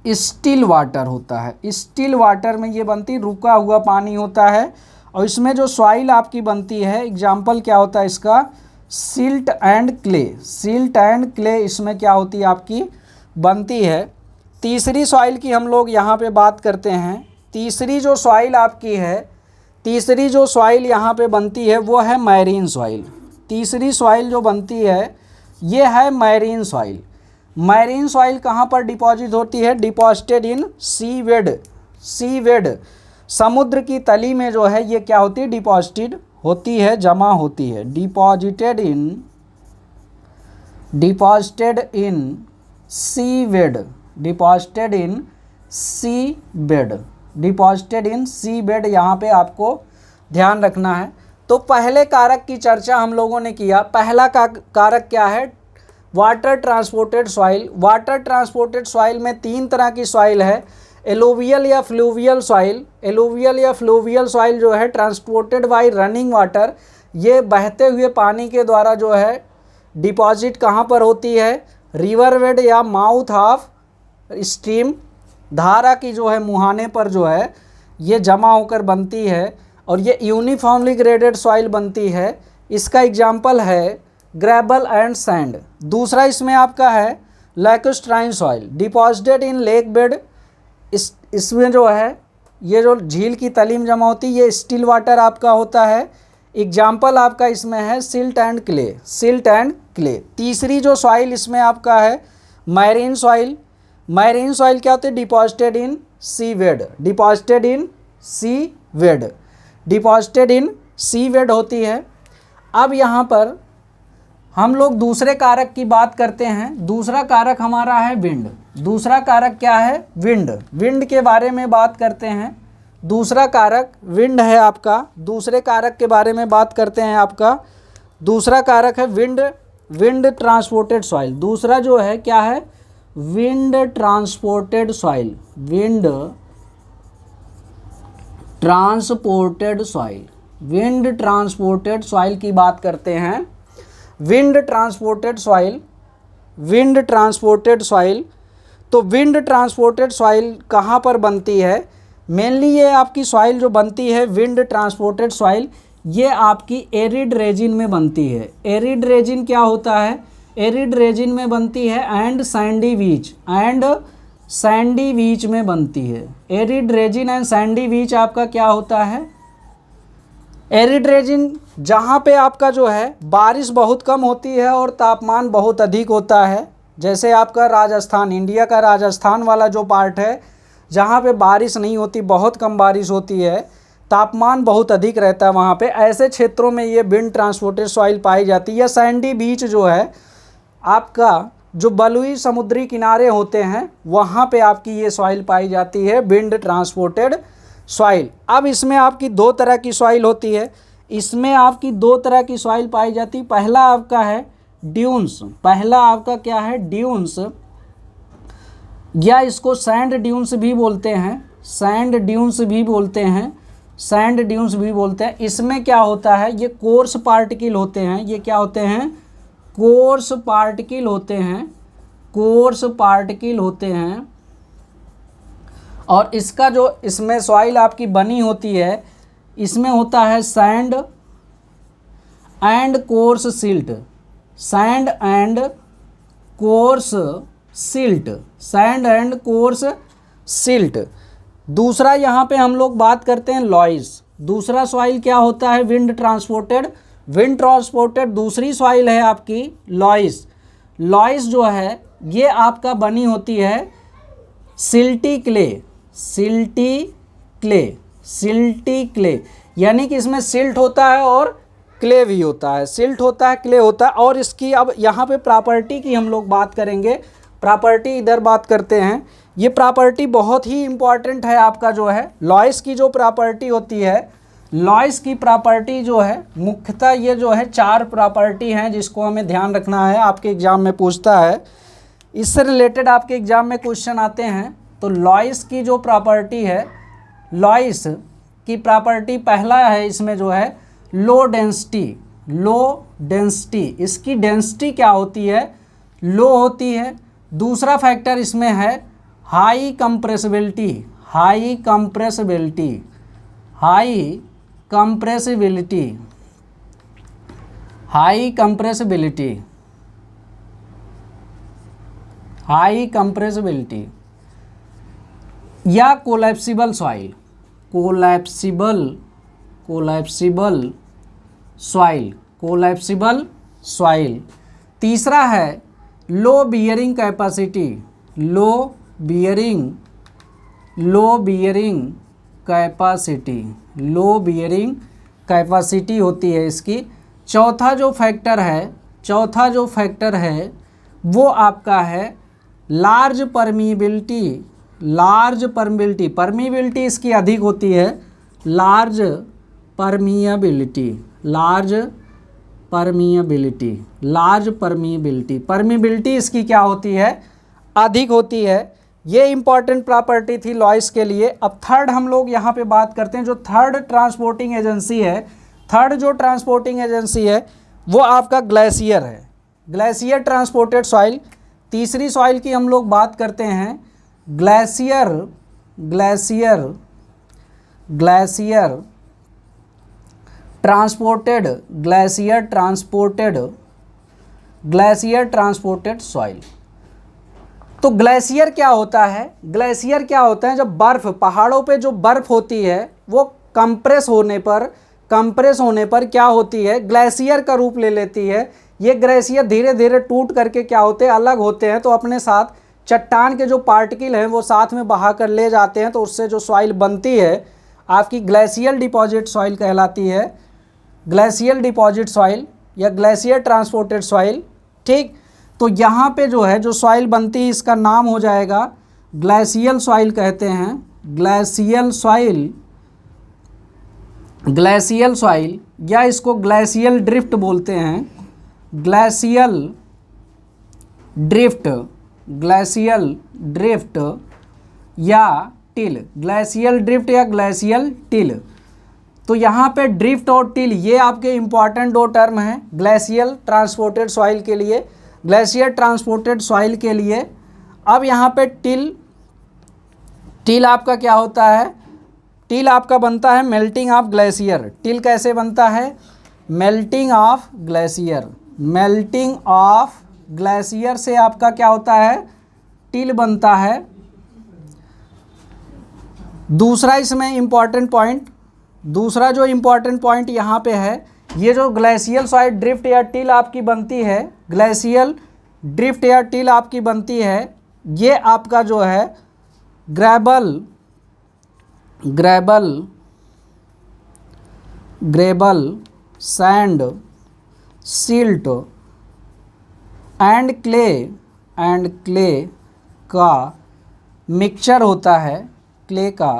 A: स्टिल वाटर होता है। स्टिल वाटर में ये बनती, रुका हुआ पानी होता है। और इसमें जो सॉइल आपकी बनती है, एग्जाम्पल क्या होता है इसका, silt and clay, silt and clay इसमें क्या होती है आपकी बनती है। तीसरी सॉइल की हम लोग यहाँ पे बात करते हैं। तीसरी जो सॉइल आपकी है, तीसरी जो सॉइल यहाँ पे बनती है वो है मैरीन सॉइल। तीसरी सॉइल जो बनती है ये है मैरीन सॉइल। मैरीन सॉइल कहाँ पर डिपॉजिट होती है, deposited in sea bed, sea bed समुद्र की तली में जो है ये क्या होती है, डिपॉजिटेड होती है, जमा होती है। Deposited in, deposited in sea bed, deposited in sea bed, deposited in sea bed, यहाँ पे आपको ध्यान रखना है। तो पहले कारक की चर्चा हम लोगों ने किया। पहला कारक क्या है, water transported soil. Water transported soil में तीन तरह की सॉइल है, एलुवियल या फ्लूवियल सॉइल, एलुवियल या फ्लूवियल सॉइल जो है ट्रांसपोर्टेड बाय रनिंग वाटर, ये बहते हुए पानी के द्वारा जो है डिपॉजिट कहाँ पर होती है, रिवर बेड या माउथ ऑफ स्ट्रीम, धारा की जो है मुहाने पर जो है ये जमा होकर बनती है और ये यूनिफॉर्मली ग्रेडेड सॉइल बनती है। इसका एग्जाम्पल है ग्रेबल एंड सैंड। दूसरा इसमें आपका है lacustrine soil deposited in lake bed. इसमें जो है ये जो झील की तली में जमा होती है ये स्टिल वाटर आपका होता है। एग्जाम्पल आपका इसमें है silt and clay, silt and clay. तीसरी जो सॉइल इसमें आपका है मैरीन सॉइल। मैरीन सॉइल क्या होती है, deposited in sea bed, deposited in sea bed, deposited in sea bed होती है। अब यहाँ पर हम लोग दूसरे कारक की बात करते हैं। दूसरा कारक हमारा है विंड। दूसरा कारक क्या है, विंड। विंड के बारे में बात करते हैं। दूसरा कारक विंड है आपका। दूसरे कारक के बारे में बात करते हैं आपका। दूसरा कारक है विंड, विंड ट्रांसपोर्टेड सॉइल। दूसरा जो है क्या है, wind transported soil, wind transported soil, wind transported soil की बात करते हैं। Wind transported soil, wind transported soil. तो विंड ट्रांसपोर्टेड सॉइल कहाँ पर बनती है, मेनली ये आपकी सॉइल जो बनती है विंड ट्रांसपोर्टेड सॉइल, ये आपकी एरिड रेजिन में बनती है। एरिड रेजिन क्या होता है, एरिड रेजिन में बनती है and sandy beach, and sandy beach में बनती है। Arid region and sandy beach आपका क्या होता है, एरिड रेजिन जहाँ पे आपका जो है बारिश बहुत कम होती है और तापमान बहुत अधिक होता है। जैसे आपका राजस्थान, इंडिया का राजस्थान वाला जो पार्ट है जहाँ पे बारिश नहीं होती, बहुत कम बारिश होती है, तापमान बहुत अधिक रहता है वहाँ पे, ऐसे क्षेत्रों में ये विंड ट्रांसपोर्टेड सॉइल पाई जाती है। या सैंडी बीच जो है आपका, जो बलुई समुद्री किनारे होते हैं वहाँ पे आपकी ये सॉइल पाई जाती है, विंड ट्रांसपोर्टेड सॉइल। अब इसमें आपकी दो तरह की सॉइल होती है। इसमें आपकी दो तरह की सॉइल पाई जाती है। पहला आपका है ड्यून्स, पहला आपका क्या है, ड्यून्स, या इसको सैंड ड्यून्स भी बोलते हैं, सैंड ड्यून्स भी बोलते हैं, सैंड ड्यून्स भी बोलते हैं। इसमें क्या होता है, ये कोर्स पार्टिकल होते हैं। ये क्या होते हैं, कोर्स पार्टिकल होते हैं, कोर्स पार्टिकल होते हैं। और इसका जो इसमें सॉइल आपकी बनी होती है, इसमें होता है sand and course silt, sand and course silt, sand and course silt. दूसरा यहाँ पे हम लोग बात करते हैं लॉइस। दूसरा सॉइल क्या होता है, विंड ट्रांसपोर्टेड, विंड ट्रांसपोर्टेड दूसरी सॉइल है आपकी लॉइस। लॉइस जो है ये आपका बनी होती है silty clay, silty clay, silty clay, यानी कि इसमें सिल्ट होता है और क्ले भी होता है, सिल्ट होता है, क्ले होता है। और इसकी अब यहाँ पे प्रॉपर्टी की हम लोग बात करेंगे। प्रॉपर्टी इधर बात करते हैं। ये प्रॉपर्टी बहुत ही इम्पॉर्टेंट है आपका जो है लॉइस की जो प्रॉपर्टी होती है। लॉइस की प्रॉपर्टी जो है मुख्यतः ये जो है 4 प्रॉपर्टी हैं जिसको हमें ध्यान रखना है, आपके एग्ज़ाम में पूछता है। इससे रिलेटेड आपके एग्ज़ाम में क्वेश्चन आते हैं। तो लॉइस की जो प्रॉपर्टी है, लॉइस की प्रॉपर्टी पहला है इसमें जो है लो डेंसिटी, लो डेंसिटी, इसकी डेंसिटी क्या होती है, लो होती है। दूसरा फैक्टर इसमें है high compressibility, high compressibility, high compressibility, high compressibility, high compressibility. या collapsible soil, collapsible, collapsible soil, collapsible soil. तीसरा है low bearing capacity, low bearing, low bearing capacity, low bearing capacity होती है इसकी। चौथा जो फैक्टर है, चौथा जो फैक्टर है वो आपका है large permeability, large permeability, permeability इसकी अधिक होती है, large permeability, large permeability, large permeability, permeability इसकी क्या होती है, अधिक होती है। ये इंपॉर्टेंट प्रॉपर्टी थी लॉइस के लिए। अब थर्ड हम लोग यहाँ पे बात करते हैं, जो थर्ड ट्रांसपोर्टिंग एजेंसी है, थर्ड जो ट्रांसपोर्टिंग एजेंसी है वो आपका ग्लेशियर है, ग्लेशियर ट्रांसपोर्टेड सॉइल। तीसरी सॉइल की हम लोग बात करते हैं glacier, glacier, glacier transported, glacier transported, glacier transported soil. तो ग्लेशियर क्या होता है? ग्लेशियर क्या होता है? जब बर्फ़, पहाड़ों पे जो बर्फ़ होती है वो कंप्रेस होने पर क्या होती है, ग्लेशियर का रूप ले लेती है। ये ग्लेशियर धीरे धीरे टूट करके क्या होते हैं, अलग होते हैं, तो अपने साथ चट्टान के जो पार्टिकल हैं वो साथ में बहा कर ले जाते हैं, तो उससे जो सॉइल बनती है आपकी ग्लेशियल डिपॉजिट सॉइल कहलाती है, ग्लेशियल डिपॉजिट सॉइल या ग्लेशियर ट्रांसपोर्टेड सॉइल। ठीक, तो यहाँ पे जो है जो सॉइल बनती है इसका नाम हो जाएगा ग्लेशियल सॉइल कहते हैं, ग्लेशियल सॉइल, ग्लेशियल सॉइल, या इसको ग्लेशियल ड्रिफ्ट बोलते हैं, ग्लेशियल ड्रिफ्ट, ग्लेशियल ड्रिफ्ट या टिल, ग्लेशियल ड्रिफ्ट या ग्लेशियल टिल। तो यहाँ पे ड्रिफ्ट और टिल ये आपके इंपॉर्टेंट दो टर्म हैं ग्लेशियल ट्रांसपोर्टेड सॉइल के लिए, ग्लेशियर ट्रांसपोर्टेड सॉइल के लिए। अब यहाँ पे टिल, टिल आपका क्या होता है? टिल आपका बनता है मेल्टिंग ऑफ ग्लेशियर। टिल कैसे बनता है? Melting of glacier, melting of glacier से आपका क्या होता है, टिल बनता है। दूसरा इसमें इम्पॉर्टेंट पॉइंट, दूसरा जो इम्पॉर्टेंट पॉइंट यहाँ पे है, ये जो ग्लेशियल सॉइल ड्रिफ्ट या टिल आपकी बनती है, ग्लेशियल ड्रिफ्ट या टिल आपकी बनती है, ये आपका जो है gravel, gravel, gravel, sand, silt and clay का मिक्सचर होता है, क्ले का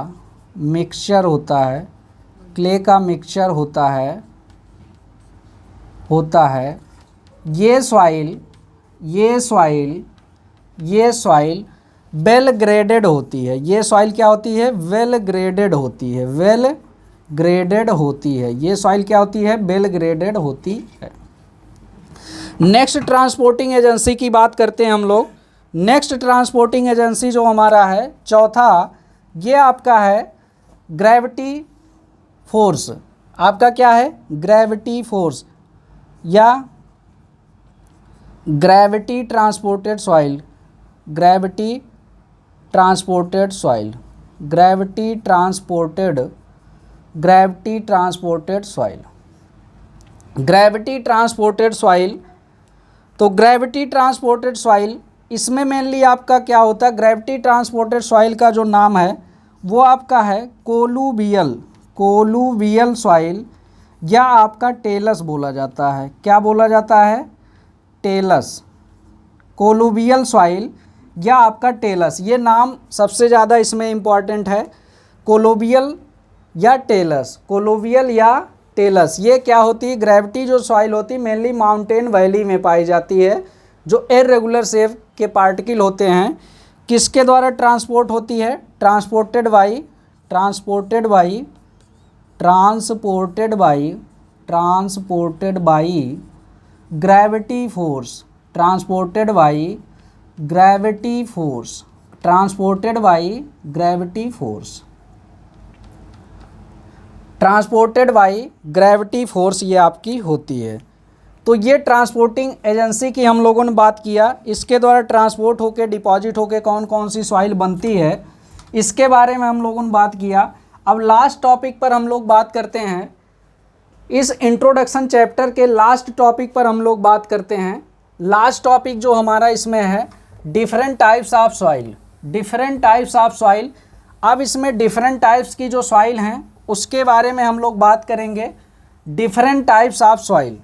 A: मिक्सचर होता है, क्ले का मिक्सचर होता है, ये सॉइल, ये सॉइल, ये सॉइल वेल ग्रेडेड होती है। ये सॉइल क्या होती है? वेल ग्रेडेड होती है, वेल ग्रेडेड होती है। ये सॉइल क्या होती है? वेल ग्रेडेड होती है। नेक्स्ट ट्रांसपोर्टिंग एजेंसी की बात करते हैं हम लोग। नेक्स्ट ट्रांसपोर्टिंग एजेंसी जो हमारा है चौथा, ये आपका है ग्रेविटी फोर्स। आपका क्या है? ग्रेविटी फोर्स या gravity transported soil, gravity transported soil, gravity transported, gravity transported soil, gravity transported soil. तो ग्रेविटी ट्रांसपोर्टेड सॉइल, इसमें मेनली आपका क्या होता है? ग्रेविटी ट्रांसपोर्टेड सॉइल का जो नाम है वो आपका है कोलूवियल, कोलूवियल सॉइल, या आपका टेलस बोला जाता है। क्या बोला जाता है? टेलस, कोलूवियल सॉइल या आपका टेलस। ये नाम सबसे ज़्यादा इसमें इम्पॉर्टेंट है, कोलूवियल या टेलस, कोलूवियल या टेलस। ये क्या होती है? ग्रेविटी जो सॉइल होती है मेनली माउंटेन वैली में पाई जाती है, जो इर्रेगुलर शेप के पार्टिकल होते हैं। किसके द्वारा ट्रांसपोर्ट होती है? Transported by, transported by, transported by, transported by gravity force, transported by gravity force, transported by gravity force, transported by gravity force ये आपकी होती है। तो ये ट्रांसपोर्टिंग एजेंसी की हम लोगों ने बात किया, इसके द्वारा ट्रांसपोर्ट होके डिपॉजिट होके कौन कौन सी सॉइल बनती है इसके बारे में हम लोगों ने बात किया। अब लास्ट टॉपिक पर हम लोग बात करते हैं, इस इंट्रोडक्शन चैप्टर के लास्ट टॉपिक पर हम लोग बात करते हैं। लास्ट टॉपिक जो हमारा इसमें है different types of soil, different types of soil. अब इसमें डिफरेंट टाइप्स की जो सॉइल हैं उसके बारे में हम लोग बात करेंगे, डिफरेंट टाइप्स ऑफ सॉइल।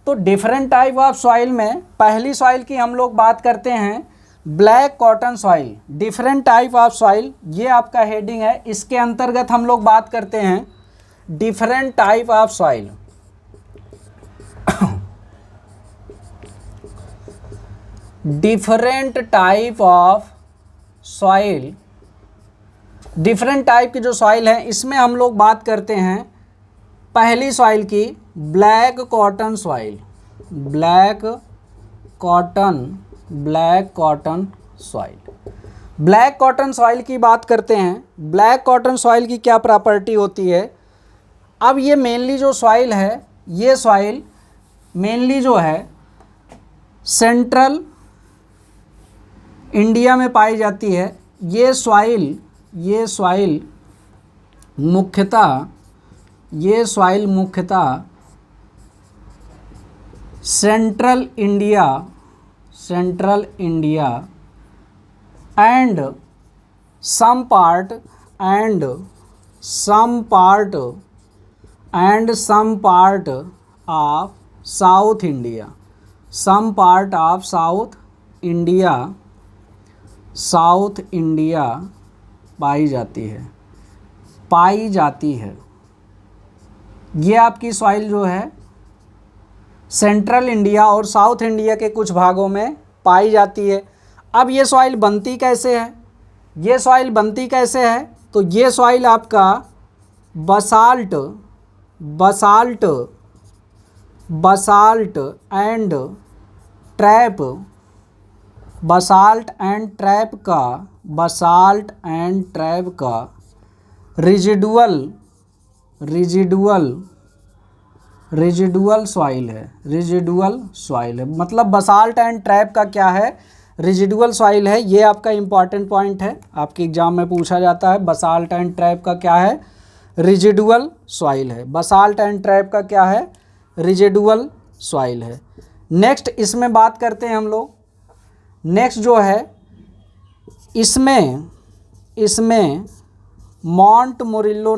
A: तो डिफरेंट टाइप ऑफ सॉइल में पहली सॉइल की हम लोग बात करते हैं black cotton soil, different type of soil, ये आपका हेडिंग है। इसके अंतर्गत हम लोग बात करते हैं different type of soil. Different type of soil, different type की जो सॉइल है इसमें हम लोग बात करते हैं पहली सॉइल की, black cotton soil. Black cotton soil. Black cotton soil की बात करते हैं। ब्लैक कॉटन सॉइल की क्या प्रॉपर्टी होती है? अब ये मेनली जो सॉइल है, ये सॉइल मेनली जो है सेंट्रल इंडिया में पाई जाती है। ये सॉइल मुख्यतः central India and some part of South India, South India पाई जाती है। ये आपकी सॉइल जो है सेंट्रल इंडिया और साउथ इंडिया के कुछ भागों में पाई जाती है। अब ये सॉइल बनती कैसे है? तो ये सॉइल आपका बसाल्ट एंड ट्रैप का रिजिडुअल सॉइल है। मतलब बसाल्ट एंड ट्रैप का क्या है? रिजिडुअल सॉइल है। ये आपका इंपॉर्टेंट पॉइंट है, आपके एग्जाम में पूछा जाता है। बसाल्ट एंड ट्रैप का क्या है? रिजिडुअल सॉइल है। बसाल्ट एंड ट्रैप का क्या है? रिजिडुअल सॉइल है। नेक्स्ट इसमें बात करते हैं हम लोग। नेक्स्ट जो है इसमें मॉन्ट मोरिल्लो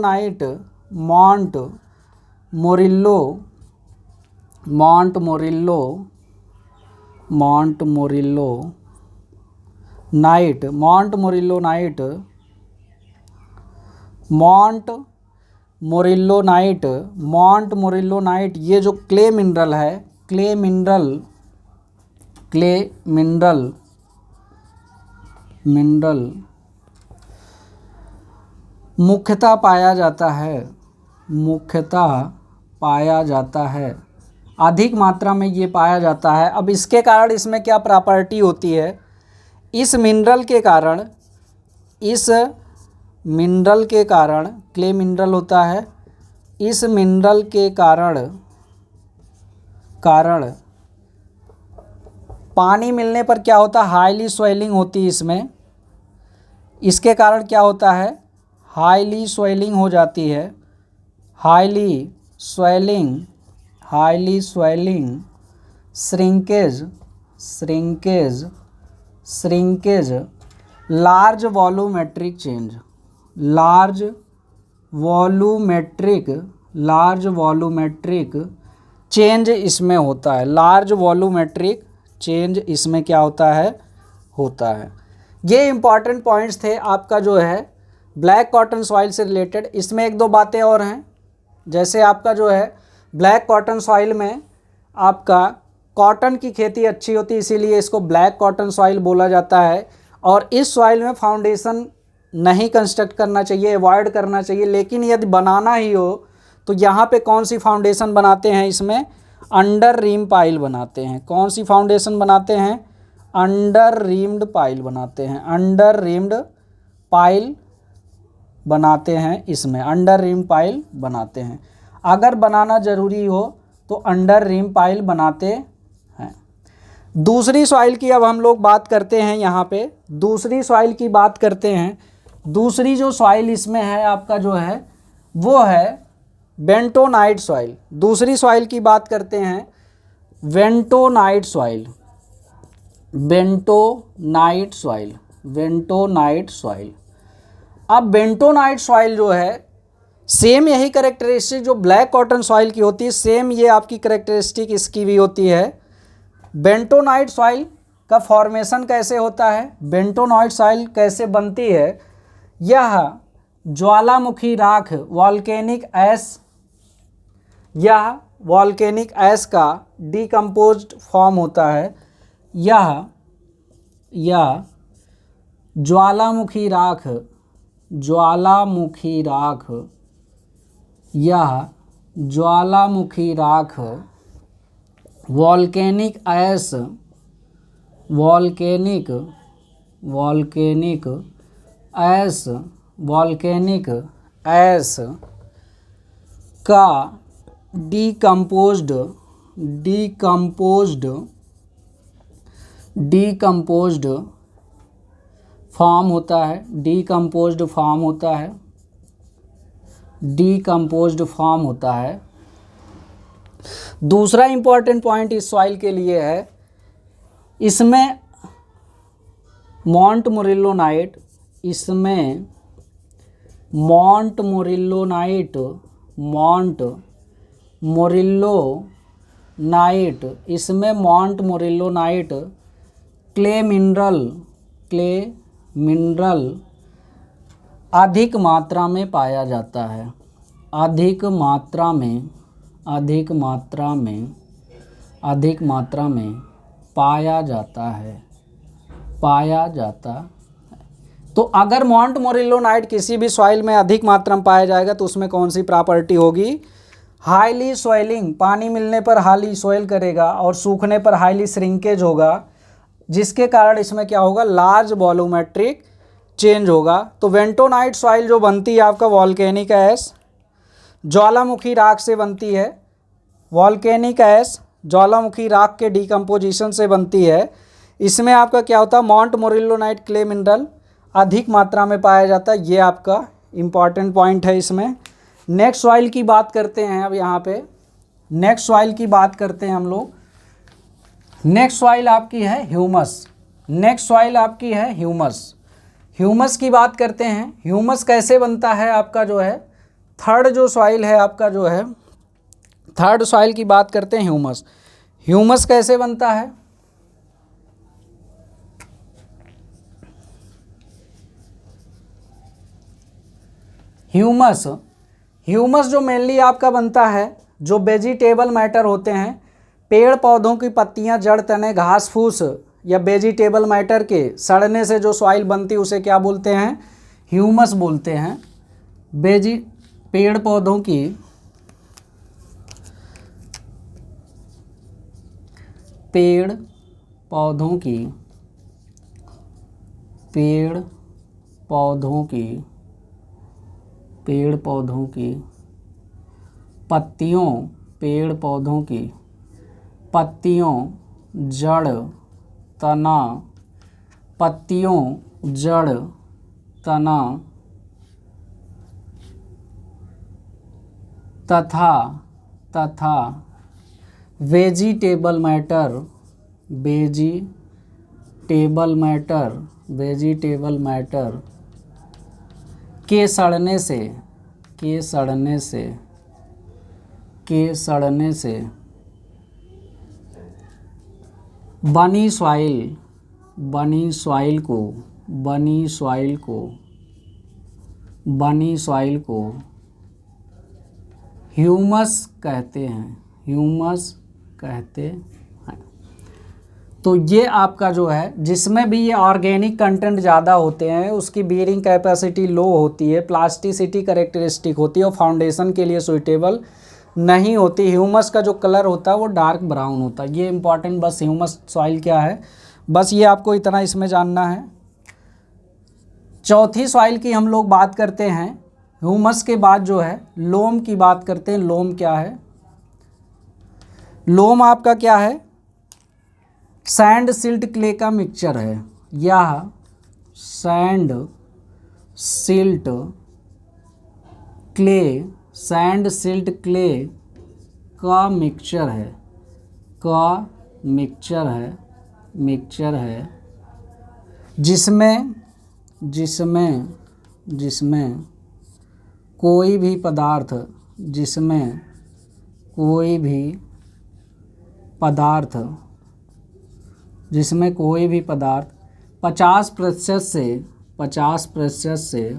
A: नाइट, ये जो क्ले मिनरल है, क्ले मिनरल मुख्यतः पाया जाता है, अधिक मात्रा में ये पाया जाता है। अब इसके कारण इसमें क्या प्रॉपर्टी होती है? इस मिनरल के कारण क्ले मिनरल होता है। इस मिनरल के कारण पानी मिलने पर क्या होता है? हाईली स्वेलिंग होती है इसमें। इसके कारण क्या होता है? हाईली स्वेलिंग हो जाती है। Highly swelling, shrinkage, large volumetric change इसमें होता है। लार्ज वॉल्यूमेट्रिक चेंज इसमें क्या होता है। ये इंपॉर्टेंट पॉइंट्स थे आपका जो है ब्लैक कॉटन सॉइल से रिलेटेड। इसमें एक दो बातें और हैं, जैसे आपका जो है ब्लैक कॉटन सॉइल में आपका कॉटन की खेती अच्छी होती है, इसीलिए इसको ब्लैक कॉटन सॉइल बोला जाता है। और इस सॉइल में फाउंडेशन नहीं कंस्ट्रक्ट करना चाहिए, अवॉइड करना चाहिए। लेकिन यदि बनाना ही हो तो यहाँ पे कौन सी फाउंडेशन बनाते हैं? इसमें अंडर रीम पाइल बनाते हैं। कौन सी फाउंडेशन बनाते हैं? अंडर रीम्ड पाइल बनाते हैं। अंडर रीम्ड पाइल बनाते हैं इसमें, अंडर रीम पाइल बनाते हैं। अगर बनाना ज़रूरी हो तो अंडर रीम पाइल बनाते हैं। दूसरी सॉइल की अब हम लोग बात करते हैं। यहाँ पे दूसरी सॉइल की बात करते हैं। दूसरी जो सॉइल इसमें है आपका जो है वो है बेंटोनाइट सॉइल। दूसरी सॉइल की बात करते हैं बेंटोनाइट सॉइल। अब बेंटोनाइट सॉइल जो है सेम यही करेक्टरिस्टिक जो ब्लैक कॉटन सॉइल की होती है, सेम ये आपकी करेक्टरिस्टिक इसकी भी होती है। बेंटोनाइट सॉइल का फॉर्मेशन कैसे होता है? बेंटोनाइट सॉइल कैसे बनती है? यह ज्वालामुखी राख वॉल्केनिक ऐश का डिकम्पोज्ड फॉर्म होता है। यह ज्वालामुखी राख, ज्वालामुखी राख, यह ज्वालामुखी राख volcanic ash, volcanic, volcanic ash, volcanic ash का डीकम्पोज्ड, डीकम्पोज्ड, डीकम्पोज्ड फॉर्म होता है, डीकम्पोज्ड फॉर्म होता है, डीकम्पोज्ड फॉर्म होता है। दूसरा इंपॉर्टेंट पॉइंट इस सॉइल के लिए है, इसमें मॉन्ट मोरिल्लोनाइट, इसमें मॉन्ट मोरिल्लोनाइट, मॉन्ट मोरिल्लोनाइट, इसमें montmorillonite clay mineral, clay mineral अधिक मात्रा में पाया जाता है, अधिक मात्रा में, अधिक मात्रा में, अधिक मात्रा में पाया जाता है, पाया जाता है। तो अगर मॉन्ट मोरिल्लोनाइट किसी भी सॉइल में अधिक मात्रा में पाया जाएगा तो उसमें कौन सी प्रॉपर्टी होगी? हाईली सॉइलिंग, पानी मिलने पर हाईली सॉइल करेगा और सूखने पर हाईली श्रिंकेज होगा, जिसके कारण इसमें क्या होगा? लार्ज वॉल्यूमेट्रिक चेंज होगा। तो वेंटोनाइट सॉइल जो बनती है आपका वॉल्केनिक ऐश, ज्वालामुखी राख से बनती है, वॉल्केनिक ऐश ज्वालामुखी राख के डिकम्पोजिशन से बनती है। इसमें आपका क्या होता है? मॉन्ट मोरिल्लोनाइट क्ले मिनरल अधिक मात्रा में पाया जाता है, ये आपका इम्पॉर्टेंट पॉइंट है इसमें। नेक्स्ट सॉइल की बात करते हैं अब यहाँ पे, नेक्स्ट सॉइल की बात करते हैं हम लोग। नेक्स्ट सॉइल आपकी है ह्यूमस, नेक्स्ट सॉइल आपकी है ह्यूमस। ह्यूमस की बात करते हैं, ह्यूमस कैसे बनता है आपका जो है, थर्ड जो सॉइल है आपका जो है, थर्ड सॉइल की बात करते हैं ह्यूमस। ह्यूमस कैसे बनता है? ह्यूमस, ह्यूमस जो मेनली आपका बनता है, जो वेजिटेबल मैटर होते हैं, पेड़ पौधों की पत्तियां, जड़, तने, घास फूस या वेजिटेबल मैटर के सड़ने से जो सॉइल बनती है उसे क्या बोलते हैं? ह्यूमस बोलते हैं। पेड़ पौधों की, पेड़ पौधों की, पेड़ पौधों की, पेड़ पौधों की पत्तियों, पेड़ पौधों की पत्तियों, जड़, तना, पत्तियों, जड़, तना तथा vegetable matter, vegetable matter, vegetable matter के सड़ने से, के सड़ने से, के सड़ने से बनी सॉइल, बनी सॉइल को, बनी सॉइल को, बनी सॉइल को ह्यूमस कहते हैं, ह्यूमस कहते हैं। तो ये आपका जो है, जिसमें भी ये ऑर्गेनिक कंटेंट ज़्यादा होते हैं उसकी बीयरिंग कैपेसिटी लो होती है, प्लास्टिसिटी करेक्टरिस्टिक होती है और फाउंडेशन के लिए सुइटेबल नहीं होती। ह्यूमस का जो कलर होता है वो डार्क ब्राउन होता है। ये इंपॉर्टेंट, बस ह्यूमस सॉइल क्या है, बस ये आपको इतना इसमें जानना है। चौथी सॉइल की हम लोग बात करते हैं, ह्यूमस के बाद जो है लोम की बात करते हैं। लोम क्या है? लोम आपका क्या है? सैंड सिल्ट क्ले का मिक्सचर है। यह sand silt clay, sand silt clay का मिक्सचर है, का मिक्सचर है, मिक्सचर है जिसमें, जिसमें, जिसमें कोई भी पदार्थ, जिसमें कोई भी पदार्थ, जिसमें कोई भी पदार्थ 50% से, 50% से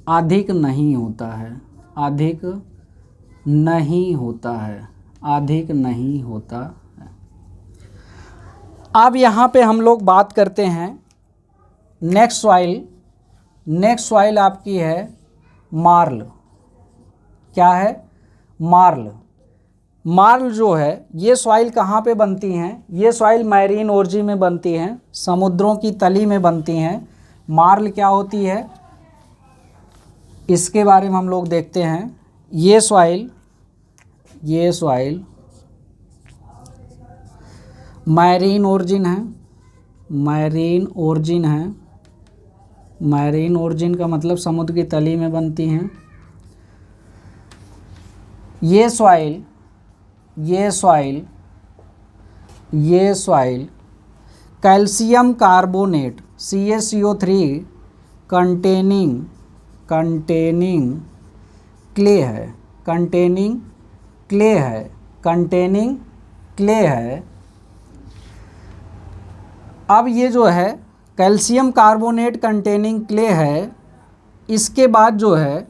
A: अधिक नहीं होता है, अधिक नहीं होता है, अधिक नहीं होता है। अब यहाँ पे हम लोग बात करते हैं नेक्स्ट सॉइल आपकी है मार्ल। क्या है? मार्ल। मार्ल जो है ये सॉइल कहाँ पे बनती हैं? ये सॉइल मैरीन ओरिजिन में बनती हैं, समुद्रों की तली में बनती हैं। मार्ल क्या होती है इसके बारे में हम लोग देखते हैं। ये सॉइल मैरीन ओरिजिन है। मैरीन ओरिजिन का मतलब समुद्र की तली में बनती हैं। ये soil calcium carbonate CaCO3 containing clay है। अब ये जो है कैल्शियम कार्बोनेट कंटेनिंग क्ले है, इसके बाद जो है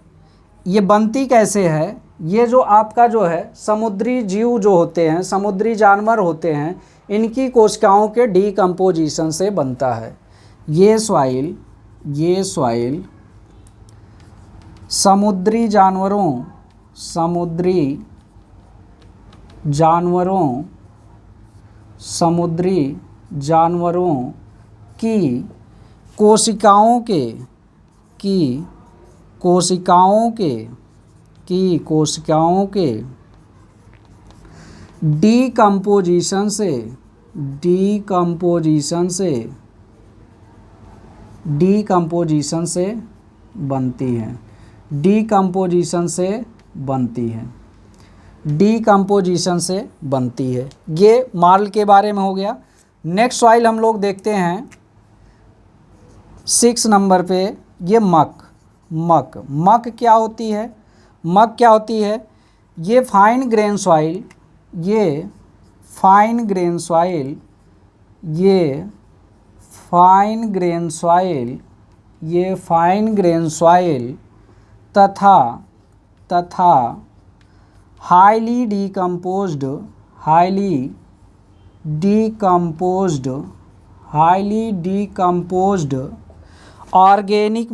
A: ये बनती कैसे है? ये जो आपका जो है समुद्री जीव जो होते हैं, समुद्री जानवर होते हैं, इनकी कोशिकाओं के डीकम्पोजिशन से बनता है। ये सॉइल समुद्री जानवरों की कोशिकाओं के डीकम्पोजिशन से बनती है। ये मार्ल के बारे में हो गया। नेक्स्ट सॉइल हम लोग देखते हैं 6 नंबर पे, ये मक क्या होती है? ये फाइन ग्रेन सॉइल तथा हाईली डिकम्पोज्ड ऑर्गेनिक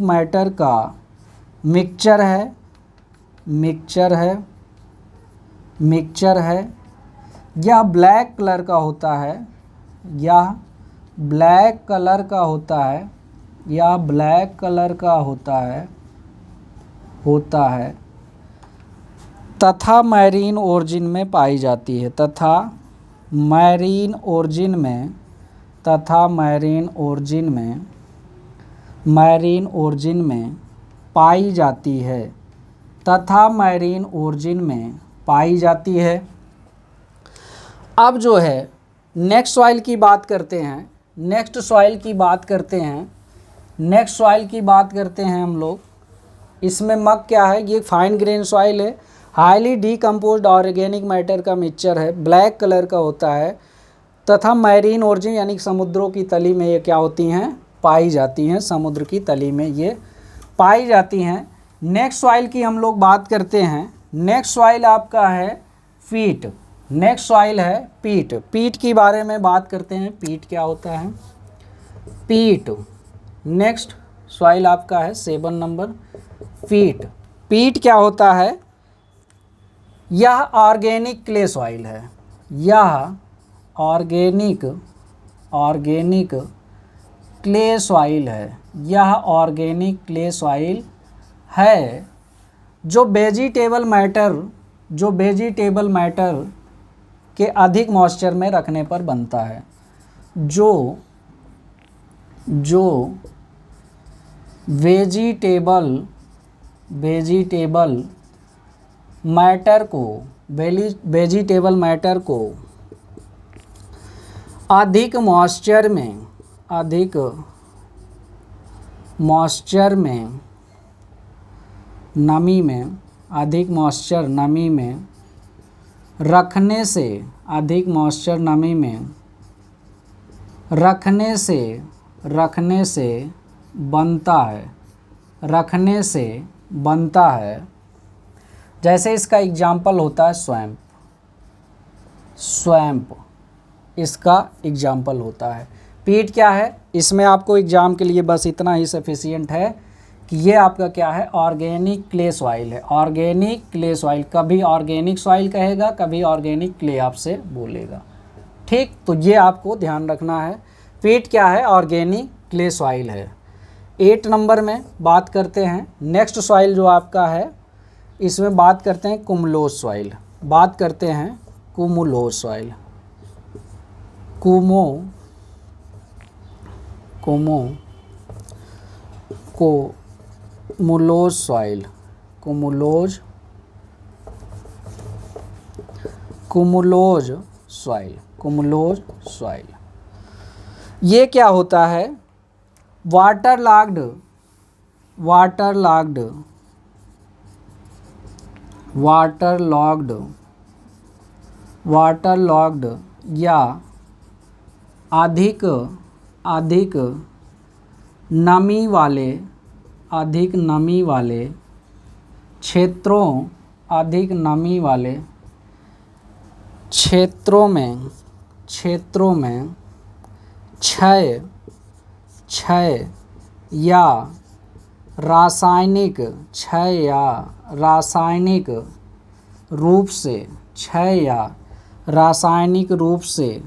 A: मैटर का मिक्सचर है। यह ब्लैक कलर का होता है तथा मैरीन ओरिजिन में पाई जाती है। मैरीन ओरिजिन में पाई जाती है। अब जो है नेक्स्ट सॉइल की बात करते हैं। नेक्स्ट सॉइल की बात करते हैं हम लोग। इसमें मक क्या है? ये फाइन ग्रेन सॉइल है, हाईली डीकम्पोज्ड ऑर्गेनिक मैटर का मिक्सचर है, ब्लैक कलर का होता है तथा मैरीन ओरिजिन यानी समुद्रों की तली में ये क्या होती हैं? पाई जाती हैं। समुद्र की तली में ये पाई जाती हैं। नेक्स्ट सॉइल की हम लोग बात करते हैं। नेक्स्ट सॉइल आपका है पीट। पीट के बारे में बात करते हैं। पीट क्या होता है? नेक्स्ट सॉइल आपका है 7 नंबर, पीट क्या होता है? यह ऑर्गेनिक क्ले सॉइल है। ऑर्गेनिक क्ले सॉइल है जो वेजिटेबल मैटर के अधिक मॉइस्चर में रखने पर बनता है। जो वेजिटेबल मैटर को अधिक मॉइस्चर नमी में रखने से बनता है। जैसे इसका एग्जाम्पल होता है स्वैम्प। स्वैम्प इसका एग्जाम्पल होता है। पीट क्या है, इसमें आपको एग्जाम के लिए बस इतना ही सफिशिएंट है कि ये आपका क्या है, ऑर्गेनिक क्ले सॉइल है। ऑर्गेनिक क्ले सॉइल, कभी ऑर्गेनिक सॉइल कहेगा, कभी ऑर्गेनिक क्ले आपसे बोलेगा, ठीक। तो ये आपको ध्यान रखना है। पीट क्या है, ऑर्गेनिक क्ले सॉइल है। 8 नंबर में बात करते हैं नेक्स्ट सॉइल जो आपका है, इसमें बात करते हैं कुमुलोज सॉइल। बात करते हैं cumulose soil. Cumulose soil, cumulose soil. ये क्या होता है, वाटर लॉग्ड या अधिक नमी वाले क्षेत्रों में क्षय या रासायनिक रूप से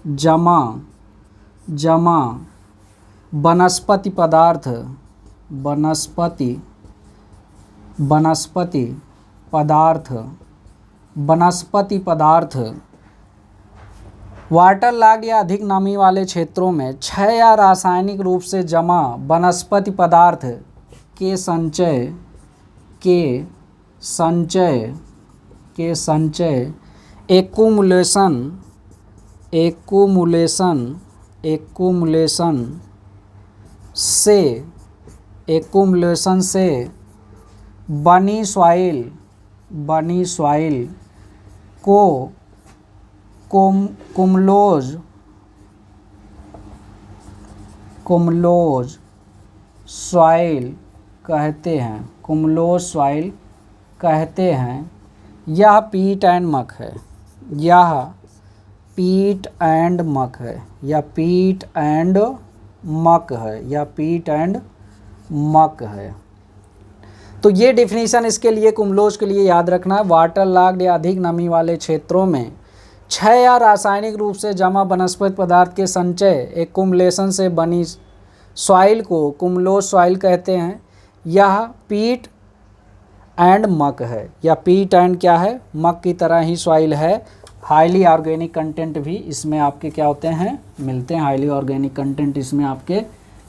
A: जमा वनस्पति पदार्थ वाटर लॉग्ड या अधिक नमी वाले क्षेत्रों में क्षय या रासायनिक रूप से जमा वनस्पति पदार्थ के संचय एक्यूमुलेशन से बनी सॉइल को कुमुलोज सॉइल कहते हैं। यह पीट एंड मक है। तो ये डिफिनीशन इसके लिए कुमुलोज के लिए याद रखना है। वाटर लॉग्ड या अधिक नमी वाले क्षेत्रों में क्षय या रासायनिक रूप से जमा वनस्पति पदार्थ के संचय एक्युमुलेशन से बनी सॉइल को कुमुलोज सॉइल कहते हैं। यह पीट एंड मक है, या पीट एंड क्या है, मक की तरह ही सॉइल है। हाईली ऑर्गेनिक कंटेंट भी इसमें आपके क्या होते हैं, मिलते हैं। हाईली ऑर्गेनिक कंटेंट इसमें आपके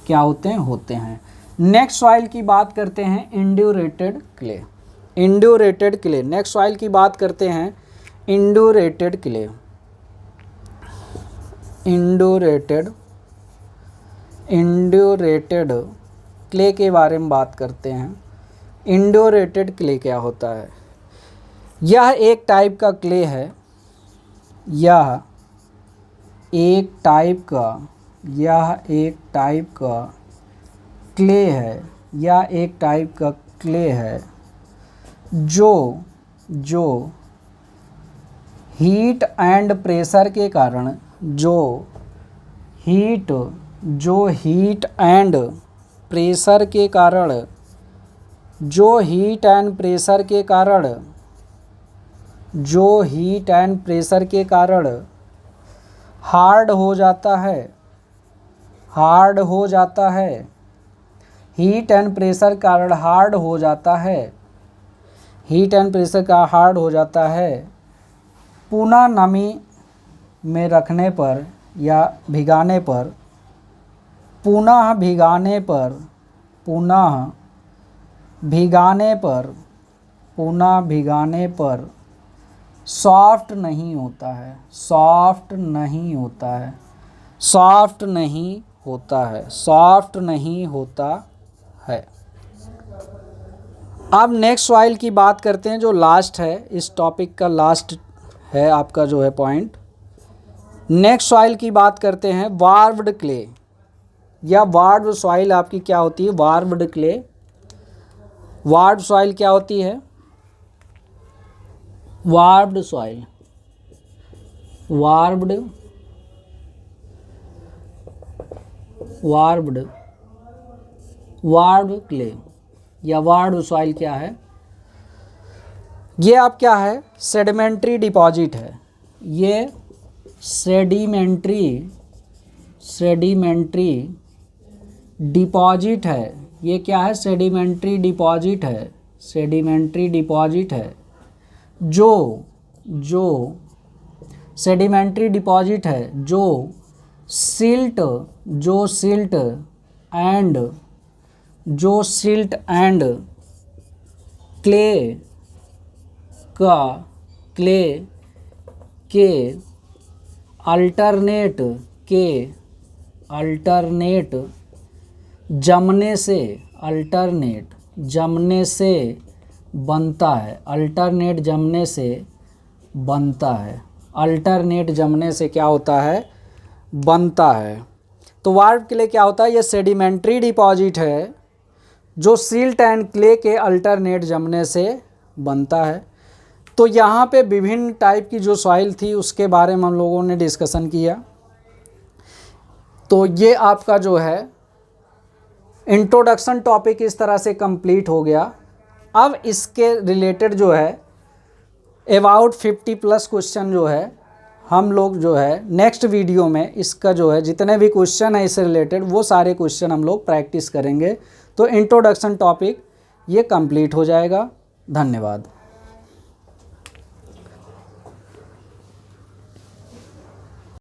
A: क्या होते हैं। नेक्स्ट सॉइल की बात करते हैं इंड्यूरेटेड क्ले। नेक्स्ट सॉइल की बात करते हैं इंड्यूरेटेड क्ले के बारे में बात करते हैं। इंड्यूरेटेड क्ले क्या होता है, यह एक टाइप का क्ले है, यह एक टाइप का क्ले है जो हीट एंड प्रेशर के कारण हार्ड हो जाता है। हीट एंड प्रेशर कारण हार्ड हो जाता है। पुनः नमी में रखने पर या भिगाने पर सॉफ्ट नहीं होता है। अब नेक्स्ट सॉइल की बात करते हैं जो लास्ट है, इस टॉपिक का लास्ट है आपका जो है पॉइंट। नेक्स्ट सॉइल की बात करते हैं वार्व्ड क्ले, या वार्व्ड सॉइल आपकी क्या होती है, वार्व्ड क्ले। वार्व्ड सॉइल क्या होती है, वार्व्ड सॉइल वार्ब्ड क्ले या वार्ब्ड सॉइल क्या है? ये आप क्या है, सेडिमेंट्री डिपॉजिट है। ये सेडिमेंट्री डिपॉजिट है। ये क्या है? सेडिमेंट्री डिपॉजिट है। सेडिमेंट्री डिपॉजिट है जो सेडिमेंट्री डिपॉजिट है जो सिल्ट एंड क्ले के अल्टरनेट जमने से बनता है। अल्टरनेट जमने से बनता है। अल्टरनेट जमने से क्या होता है? बनता है। तो वार्ब्ड क्ले क्या होता है? ये सेडिमेंट्री डिपॉजिट है जो सिल्ट एंड क्ले के अल्टरनेट जमने से बनता है। तो यहाँ पे विभिन्न टाइप की जो सॉइल थी उसके बारे में हम लोगों ने डिस्कशन किया। तो ये आपका जो है इंट्रोडक्शन टॉपिक इस तरह से कंप्लीट हो गया। अब इसके रिलेटेड जो है अबाउट 50+ क्वेश्चन जो है हम लोग जो है नेक्स्ट वीडियो में इसका जो है जितने भी क्वेश्चन है इससे रिलेटेड वो सारे क्वेश्चन हम लोग प्रैक्टिस करेंगे। तो इंट्रोडक्शन टॉपिक ये कंप्लीट हो जाएगा। धन्यवाद।